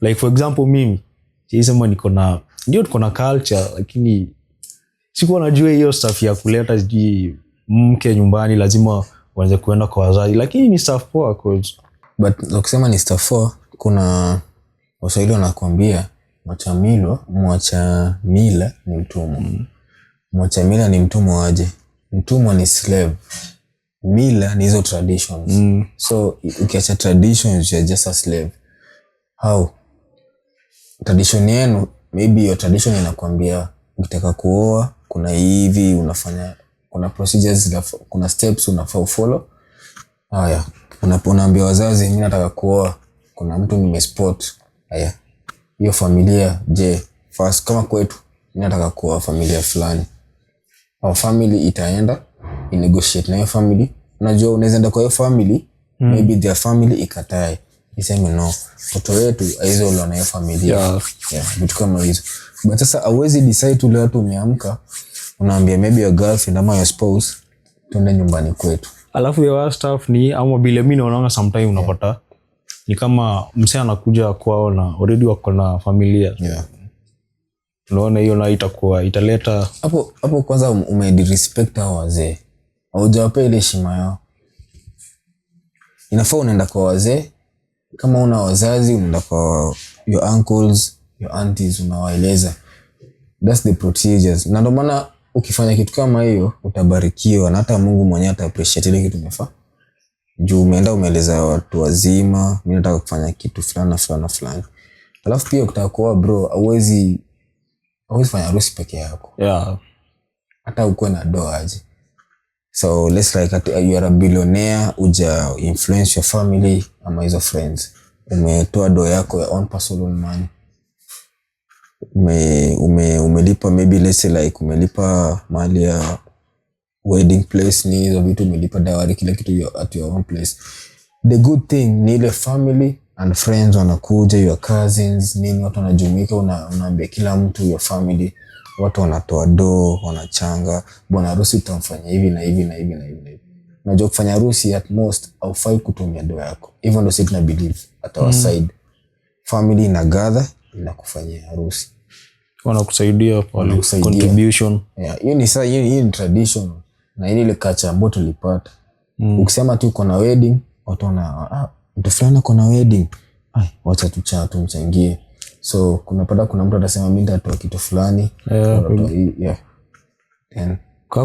like for example mimi sisema tuko na culture lakini sikuwa najua hiyo stuff ya kuleta mke nyumbani lazima waanze kuenda kwa wazazi, lakini ni stuff poa cause but ukisema ni stuff poa, kuna Waswahili wanakuambia mwacha mila ni mtumwa. Mwacha mila ni mtumwa aje? Mtumwa ni slave. Mila ni hizo traditions. So ukiacha traditions you're just a slave. How? Tradition yenu, maybe your tradition inakwambia ukitaka kuoa kuna hivi unafanya, kuna procedures, kuna steps unafaa follow. Haya, unapoambia wazazi mimi nataka kuoa, kuna mtu nimespot. Haya, hiyo familia je, first kama kwetu mimi nataka kuoa familia fulani. Our family itaenda negotiate na hiyo family. Unajua unaweza enda kwa hiyo family, maybe their family ikatae. Iseme no, mtoto wetu aizo na hiyo familia. Vitu kama hizo. But sasa hauwezi decide tu leo tu umeamka unaambia maybe your girlfriend ama your spouse tuende nyumbani kwetu. Alafu ya stuff ni ama bila mimi naona sometimes unapata ni kama msee anakuja kwao na already wako na familia. Unaona hiyo na italeta hapo kwanza umedisrespect hao wazee. Haujawapa ile heshima yao. Inafaa unaenda kwa wazee. Kama una wazazi unaenda kwa your uncles, your aunties, unawaeleza. That's the procedures. Na ndio maana ukifanya kitu kama hiyo utabarikiwa na hata Mungu mwenyewe ata appreciate ile kitu umefanya. Juu umeenda umeeleza watu wazima, mimi nataka kufanya kitu fulani. Alafu pia ukitaka kuoa bro, hauwezi hauwezi fanya harusi peke yako. Yeah. Hata ukuwe na doa aje. So let's like you are a billionaire, uja influence your family ama hizo friends. Umetoa doa yako ya own personal money. Umelipa maybe let's say like umelipa mali ya wedding place, ni hizo vitu umelipa dawari, kila kitu at your own place. The good thing ni ile family and friends wanakuja, your cousins, nini, watu wanajumuika, unaambia kila mtu your family, watu wanatoa do, wanachanga, bwana harusi tutamfanya hivi na hivi na hivi na hivi. Unajua kufanya harusi at most haufai kutumia do yako. Even though sit na believe at our side, family ina gather inakufanyia harusi. Wanakusaidia pale contribution. Yeah, hiyo ni tradition na ile culture ambayo tulipata. Ukisema tu uko na wedding, watu wana mtu fulani uko na wedding, wacha tumchangie. So kuna mtu atasema mimi nitatoa kitu fulani. Then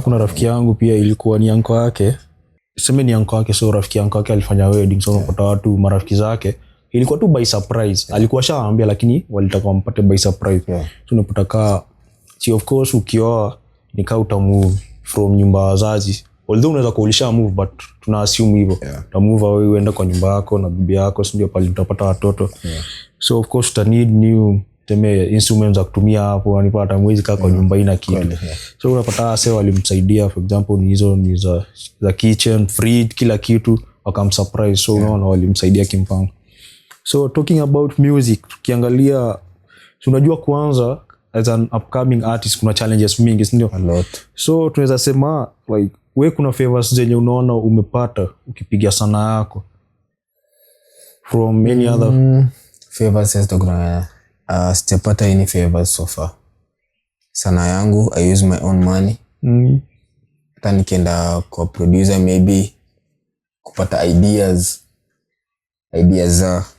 kuna rafiki yangu pia ilikuwa ni yanko yake. Sema ni yanko yake, so rafiki yanko yake alifanya wedding, so unapata watu marafiki zake. Ilikuwa tu by surprise. Alikuwa shaambia lakini walitaka wampate by surprise. So unapotaka of course ukioa nikaa utamove from nyumba ya wazazi. Although unaweza kuulisha move but tuna assume hivyo. Utamove wewe uende kwa nyumba yako na bibi yako, ndio pale utapata watoto. So of course uta need new instruments za kutumia hapo, anipata mwezi kaa kwa nyumba ina kitu. So unapata wase walimsaidia, for example ni hizo ni za kitchen, fridge, kila kitu wakamsurprise. So unaona walimsaidia kimpango. So talking about music, tukiangalia, unajua kwanza as an upcoming artist kuna challenges mingi, ndio? A lot. So tunaweza sema like wewe kuna favors zenye unaona umepata ukipiga sana yako from any other favors? Yes, kuna sijapata any favors so far. Sana yangu I use my own money. Hata nikienda kwa producer maybe kupata ideas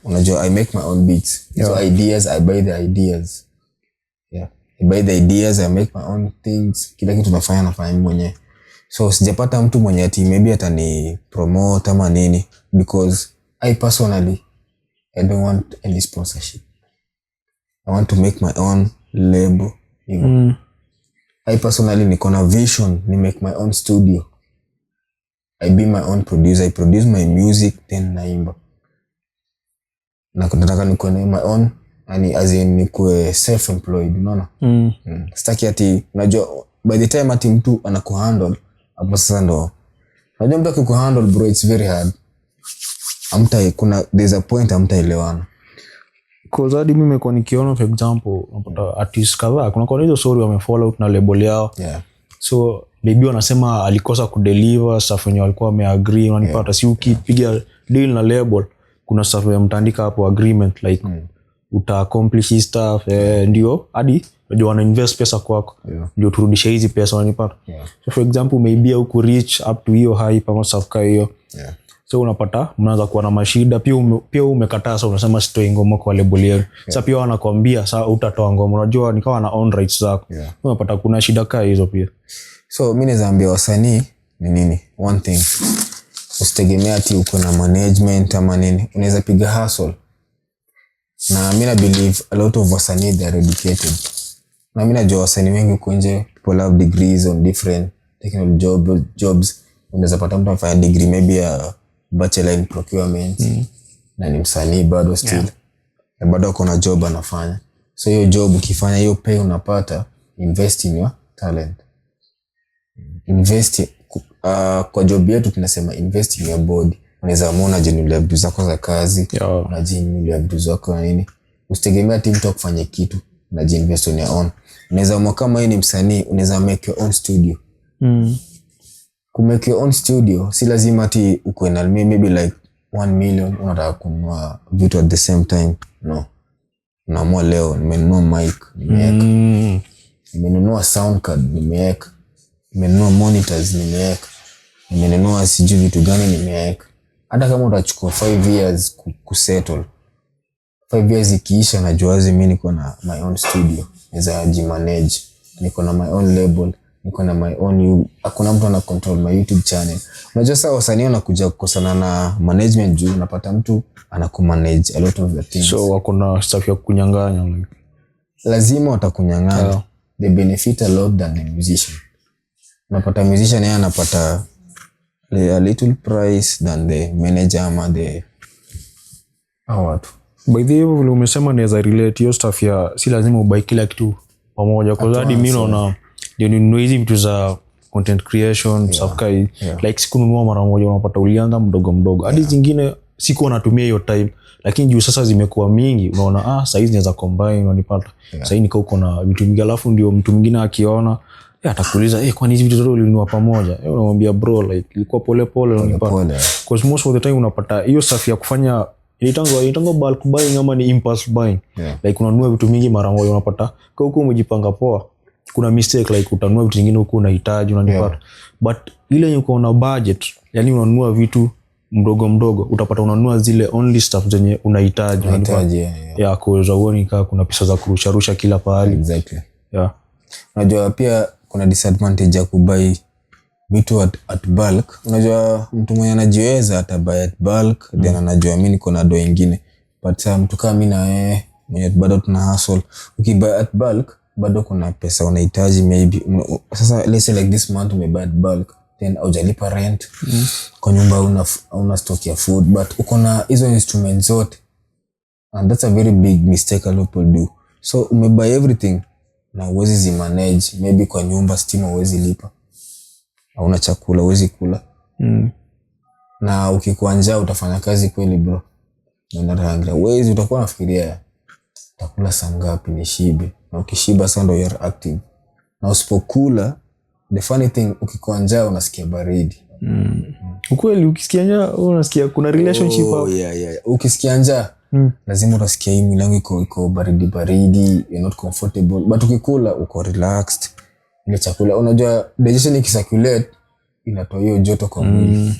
unajua I make my own beats. So ideas, I buy the ideas. I buy the ideas, I make my own things. Kila kitu nafanya mwenyewe. So sijapata mtu mwenye ati maybe atani promote ama nini, because I personally I don't want any sponsorship. I want to make my own label, you know. I personally niko na vision ni make my own studio. I be my own producer, I produce my music then naimba. Na nataka niko na my own, yani as in nikuwe self employed, unaona? Sitaki ati unajua by the time ati mtu anakuhandle hapo sasa ndo. Unajua mtu akikuhandle bro, it's very hard. There's a point hamtaelewana. Cause hadi mimi nimekuwa nikiona for example unapata artists kadhaa kuna hizo story wamefollow out na label yao. So maybe wanasema alikosa kudeliver stuff yenye walikuwa wameagree, wanipata si ukipiga deal na label kuna stuff ya mtaandika hapo agreement like uta accomplish stuff ndio hadi ndio wana invest pesa kwako ndio turudishe hizi pesa wanipata. So for example maybe huku reach up to hiyo high kama stuff kama hiyo. So unapata mnaanza kuwa na mashida pia umekataa, so unasema sitoi ngoma kwa label yenu. Sasa pia wanakuambia sasa utatoa ngoma, unajua nikawa na own rights zako. Unapata kuna shida kama hizo pia. So mimi naambia wasanii ni nini, one thing, usitegemea ati uko na management ama nini, unaweza piga hustle. Na mimi na believe a lot of wasanii they are educated. Na mimi najua wasanii wengi huko nje people have degrees on different technical jobs. Unaweza pata mtu afanya degree maybe a bachelor in procurement na ni msanii bado still na bado uko na job anafanya. So hiyo job ukifanya hiyo pay unapata, invest in your talent. Invest kwa job yetu tunasema invest in your body. Unaweza muona genuine vitu zako za kazi, na genuine vitu zako na nini. Usitegemea ati mtu akufanye kitu na invest on your own. Unaweza mwa kama wewe ni msanii, unaweza make your own studio. Kumake your own studio si lazima ati uko na maybe like 1 million unataka kununua vitu at the same time. No. Unaamua leo nimenunua mic, nimeweka. Nimenunua sound card, nimeweka. Nimenunua monitors, nimeweka. Nimenunua sijui vitu gani, nimeweka. Hata kama utachukua 5 years kusettle, 5 years ikiisha najua mimi niko na my own studio, naweza jimanage, niko na my own label, niko na my own hakuna mtu ana control my YouTube channel. Unajua sasa wasanii wanakuja kukosana na management juu unapata mtu anakumanage a lot of the things. So wako na stuff ya kunyang'anya like. Lazima watakunyang'anya. they benefit a lot than the musician. Unapata musician yeye anapata a little price than the manager ama the watu. By the way, vile umesema naweza relate hiyo stuff ya si lazima ubuy kila kitu pamoja, kwa sababu mimi naona ndio ni hizi vitu za content creation stuff kai like sikununua mara moja, unapata ulianza mdogo mdogo hadi zingine siku natumia hiyo time, lakini juu sasa zimekuwa mingi unaona sasa hizi naweza combine unanipata. Sasa hivi uko na vitu vingi, alafu ndio mtu mwingine akiona atakuuliza kwani hizi vitu zote ulinunua pamoja? Unamwambia bro like ilikuwa pole pole unanipata, because most of the time unapata hiyo stuff ya kufanya inaitangwa bulk buying ama ni impulse buying. Like unanunua vitu mingi mara moja, unapata kwa huko umejipanga poa, kuna mistake like utanunua vitu vingine huko unahitaji unanipata. But ile uko na budget, yani unanunua vitu mdogo mdogo, utapata unanunua zile only stuff zenye unahitaji unanipata. Kuweza uone kama kuna pesa za kurusha kila pahali. Exactly. Unajua pia kuna disadvantage ya kubuy vitu at bulk. Unajua mtu mwenye anajiweza atabuy at bulk, then anajua mimi niko na do nyingine. But mtu kama mimi na mwenye bado tuna hustle, ukibuy at bulk bado kuna pesa unahitaji maybe. Sasa let's say like this month umebuy at bulk, then hujalipa rent. Kwa nyumba una stock ya food, but uko na hizo instruments zote. And that's a very big mistake a lot of people do. So umebuy everything na uwezi zimanage, maybe kwa nyumba stima uwezi lipa, hauna chakula uwezi kula. Na ukikuwa njaa utafanya kazi kweli bro? Unarangira uwezi, utakuwa nafikiria utakula saa ngapi nishibe, na ukishiba sasa ndio you're active. Na usipokula, the funny thing, ukikuwa njaa unasikia baridi. Ukweli ukisikia njaa unasikia kuna relationship hapo. Ukisikia njaa lazima utasikia hii mwili iko baridi, you're not comfortable. But ukikula uko relaxed. Ile chakula unajua digestion ikisirculate inatoa hiyo joto kwa mwili.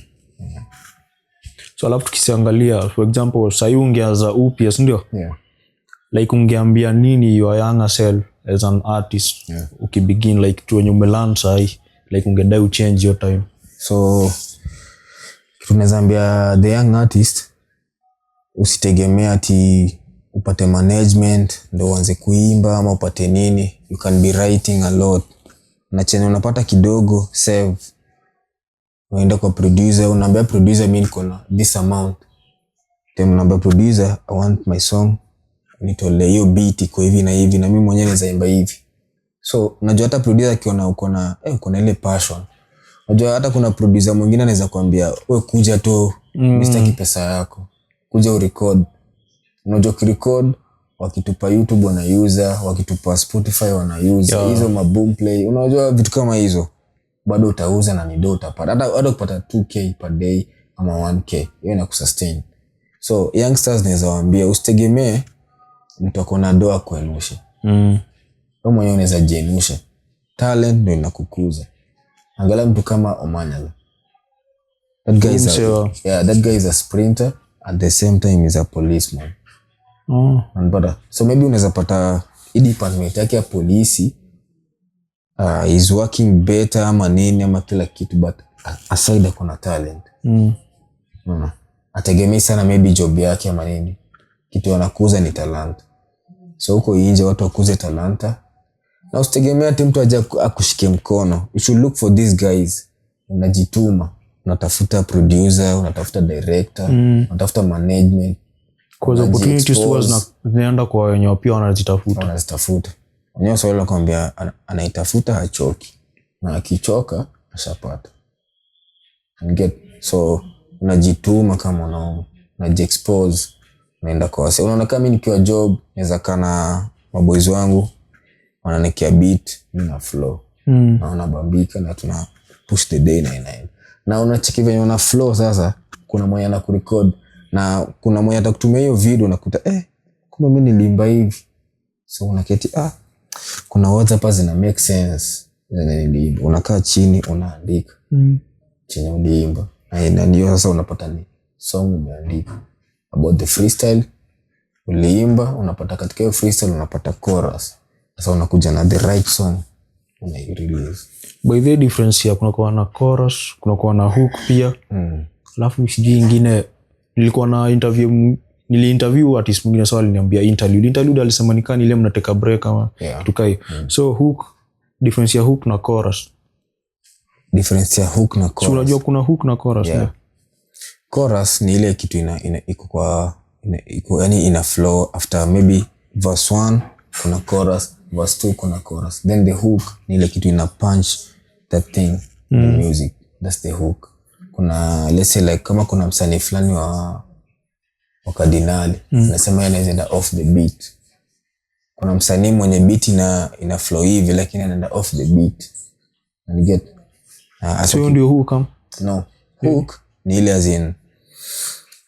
So alafu tukisiangalia for example sasa ungeanza upya ndio? Like ungeambia nini your younger self as an artist ukibegin like tu wenye umeland sahi, like ungedai uchange your time? So tunaweza ambia the young artist usitegemea ati upate management ndio uanze kuimba ama upate nini. You can be writing a lot, na chenye unapata kidogo save, unaenda kwa producer, unaambia producer mimi niko na this amount, then unaambia producer I want my song nitolee hiyo beat iko hivi na hivi na mimi mwenyewe naweza imba hivi. So unajua hata producer akiona uko na ile passion, unajua hata kuna producer mwingine anaweza kuambia wewe kuja tu mistaki pesa yako, kuja urecord. Unajua ukirecord wakitupa YouTube wanauza, wakitupa Spotify wanauza, hizo maboom play, unajua vitu kama hizo bado utauza na nido utapata. Hata kupata 2k per day ama 1k hiyo inakusustain. So youngsters naweza waambia usitegemee mtu akona doa kuenusha. Wewe mwenyewe unaweza jenusha. Talent ndio inakukuza. Angalia mtu kama Omanyala. That guy is a sprinter, at the same time is a policeman. So maybe unaweza pata department yake ya polisi is working better ama nini ama kila kitu, but aside kuna talent. Ategemei sana maybe job yake ama nini, kitu anakuza ni talanta. So huko nje watu wakuze talanta, na usitegemea ati mtu aje akushikie mkono. You should look for these guys. Unajituma, unatafuta producer, unatafuta director, unatafuta management, cause opportunities zinaenda kwa wenye pia wanazitafuta. Wenyewe swali la kwambia anaitafuta hachoki, na akichoka ashapata. So unajituma kama unaona, unajiexpose, unaenda kwa wase. Unaona kama mimi nikiwa job naweza kana maboys wangu wananikia beat na flow, na unabambika na tuna push the day 99. Na unacheki venye una flow. Sasa kuna mwenye anakurecord na kuna mwenye atakutumia hiyo video nakuta kumbe mimi nilimba hivi. So unaketi kuna words hapa zina make sense zenye nilimba. Unakaa chini unaandika chenye uliimba, na ndio sasa unapata ni song umeandika about the freestyle uliimba. Unapata katika hiyo freestyle unapata chorus, sasa unakuja na the right song una-release. By the difference ya kuna na chorus, kuna na hook pia. Alafu sijui ingine nilikuwa na interview interview artist mwingine sawa, aliniambia interlude alisema nikani ile mnateka break ama kitu kai. So hook, difference ya hook na chorus. Difference ya hook na chorus. So unajua kuna hook na chorus. Chorus ni ile kitu iko yani ina flow after maybe verse 1 kuna chorus, verse 2 kuna chorus, then the hook ni ile kitu ina punch that thing the music, that's the hook. Kuna let's say like kama kuna msanii fulani wa Kardinali nasema yeye anaenda off the beat. Kuna msanii mwenye beat ina flow hivi lakini anaenda off the beat, and get so ndio hook kama no hook ni ile as in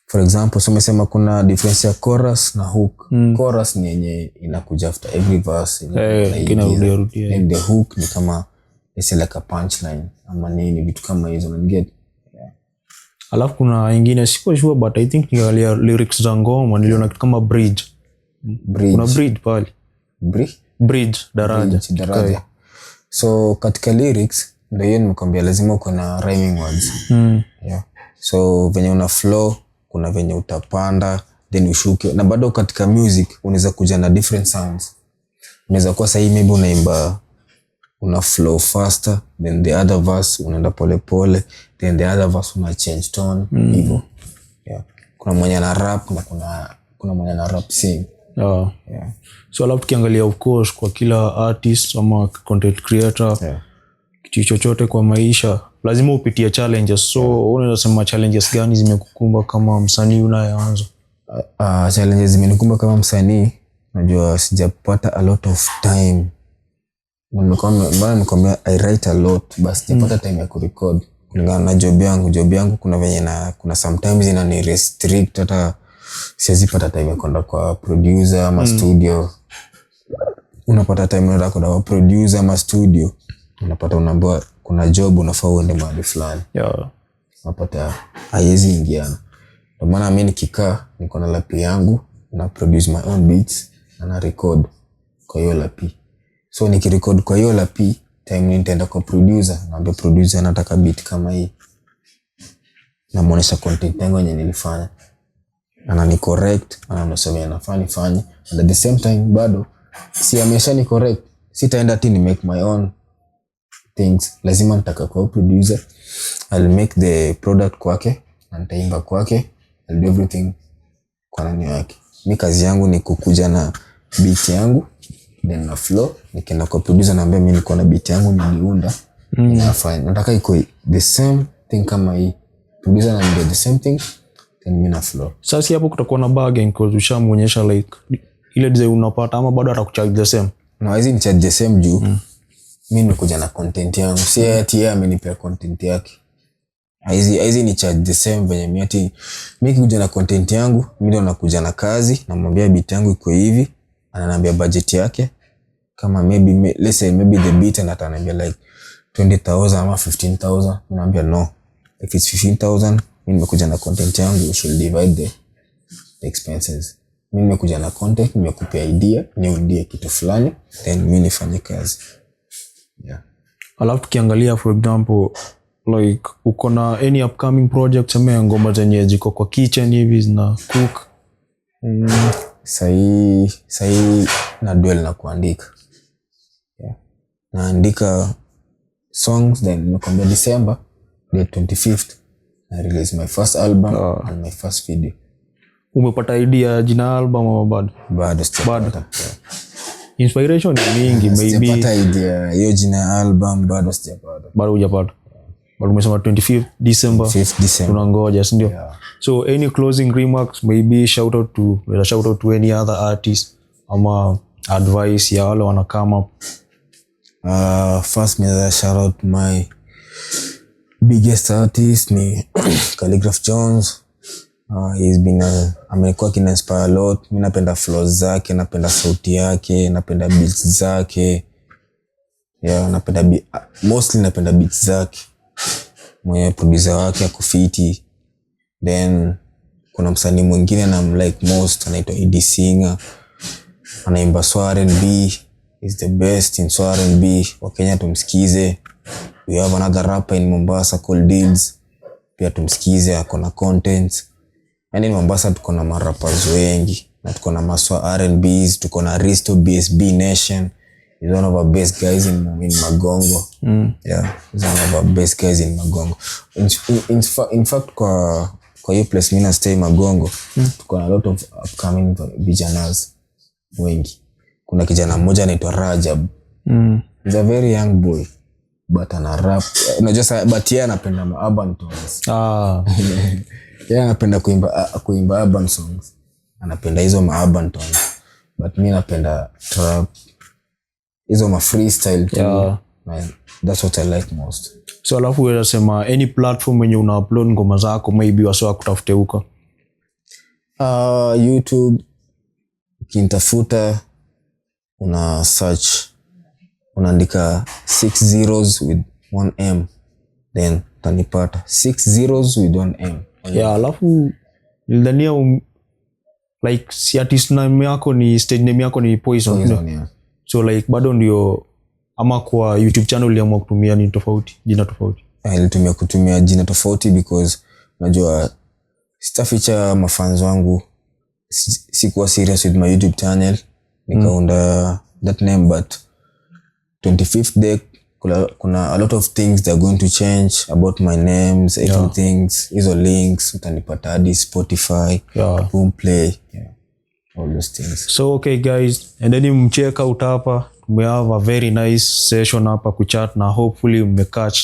for example so umesema kuna difference ya chorus na hook. Chorus ni yenye inakuja after every verse inarudia, and the hook ni kama it's like a punchline ama nini vitu kama hizo, and get alafu kuna ingine siko sure but I think niangalia lyrics za ngoma niliona kitu kama bridge. Kuna bridge pale, bridge daraja. So katika lyrics ndio hiyo nimekwambia lazima kuna rhyming words. So venye una flow kuna venye utapanda then ushuke, na bado katika music unaweza kuja na different sounds. Unaweza kuwa sahi maybe unaimba una flow faster then the other verse unaenda pole pole then the other verse una change tone hivyo. Kuna mwenye na rap na kuna mwenye na rap sing. So alafu tukiangalia of course kwa kila artist ama content creator kitu chochote kwa maisha lazima upitie challenges. So unaweza sema challenges gani zimekukumba kama msanii unayeanza? Challenges zimenikumba kama msanii, najua sijapata a lot of time. Nimekwambia I write a lot but sijapata time ya kurecord kulingana na job yangu. Kuna venye na kuna sometimes inani restrict, hata siwezi pata time ya kwenda kwa producer ama studio. Unapata time unaenda kwa producer ama studio, unapata unaambiwa kuna job unafaa uende mahali fulani. Unapata haiwezi ingiana. Ndio maana mimi nikikaa niko na lapi yangu na produce my own beats na record kwa hiyo lapi. So nikirecord kwa hiyo lapi, time nitaenda kwa producer, naambia producer nataka beat kama hii, namuonesha content yangu yenye nilifanya, anani correct, ananiambia nafaa nifanye, and at the same time bado si ameshani correct, sitaenda ati ni make my own things. Lazima nitaka kwa producer, I'll make the product kwake, nitaimba kwake, I'll do everything kwa nani yake. Mimi kazi yangu ni kukuja na beat yangu then na flow, nikienda kwa producer naambia mimi niko na beat yangu niliunda, nafanya nataka iko the same thing kama hii, producer ananiambia the same thing then mimi na flow. Sasa hapo kutakuwa na bargain because ushamuonyesha like ile design unapata, ama bado atakucharge the same? No, hizi ni charge the same juu mimi nimekuja na content yangu, si ati yeye amenipea content yake. Hizi ni charge the same venye mimi kuja na content yangu, mimi ndo nakuja na kazi, namwambia beat yangu iko hivi, ananiambia budget yake kama maybe let's say maybe the beat and ataniambia like 20,000 ama 15,000, naambia no, if it's 15,000 mimi nimekuja na content yangu, we should divide the expenses. Mimi nimekuja na content, nimekupea idea, niundie kitu fulani then mimi nifanye kazi. Alafu tukiangalia for example like uko na any upcoming projects ama ngoma zenye ziko kwa kitchen hivi na cook? Sahi na duel na kuandika. Naandika songs, then nimekwambia December the 25th I release my first album and my first video. Umepata idea jina album ama bado? Bado sijapata. Inspiration ni mingi maybe. Sijapata idea hiyo jina album, bado sijapata. Bado hujapata. Bado umesema 25th December. Tunangoja, si ndio? So any closing remarks, maybe shout out to any other artist ama advice ya wale wana come up? First me shout out my biggest artist ni Khaligraph Jones. He's been amekuwa kina-inspire a lot. Mimi napenda flows zake, napenda sauti yake, napenda beats zake. Mostly napenda beats zake. Mwenye producer wake akufiti. Then kuna msanii mwingine na like most anaitwa Eddie Singer. Anaimba soul R&B. He's the best in soul R&B. Wakenya tumsikize. We have another rapper in Mombasa called Deals. Pia tumsikize, akona content. Yani Mombasa tuko na marappers wengi na tuko na maswa R&Bs, tuko na Risto BSB Nation. He's one of our best guys in Magongo. Yeah, he's one of our best guys in Magongo. In fact kwa hiyo place mimi na stay Magongo, tuko na a lot of upcoming vijanas wengi. Kuna kijana mmoja anaitwa Rajab. He's a very young boy but ana rap. Unajua but yeye anapenda urban tones. Yeye anapenda kuimba urban songs. Anapenda hizo urban tones. But mimi napenda trap. Hizo freestyle too. Yeah. Man, that's what I like most. So alafu wewe unasema any platform when you una upload ngoma zako maybe wasio kutafute huko? YouTube kintafuta una search unaandika 6 zeros with 1 M then utanipata 6 zeros with 1 M. Yeah, alafu nilidhania like si artist name yako ni stage name yako ni Poison. Yeah. So like bado ndio ama kwa YouTube channel uliamua kutumia ni tofauti, jina tofauti? Nilitumia kutumia jina tofauti because unajua sitaficha mafans wangu, sikuwa serious with my YouTube channel, nikaunda that name. But 25th day kuna a lot of things that are going to change about my names, everything. Hizo links utanipata hadi Spotify, Boomplay, all those things. So okay guys, and then mcheck out hapa. We have a very nice session hapa kuchat na hopefully mmecatch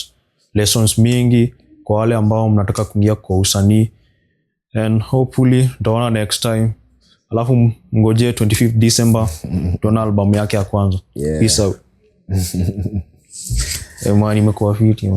lessons mingi kwa wale ambao mnataka kuingia kwa usanii, and hopefully tutaona next time. Alafu ngoje 25th December tuona album yake ya kwanza. Peace out. Imekuwa fiti.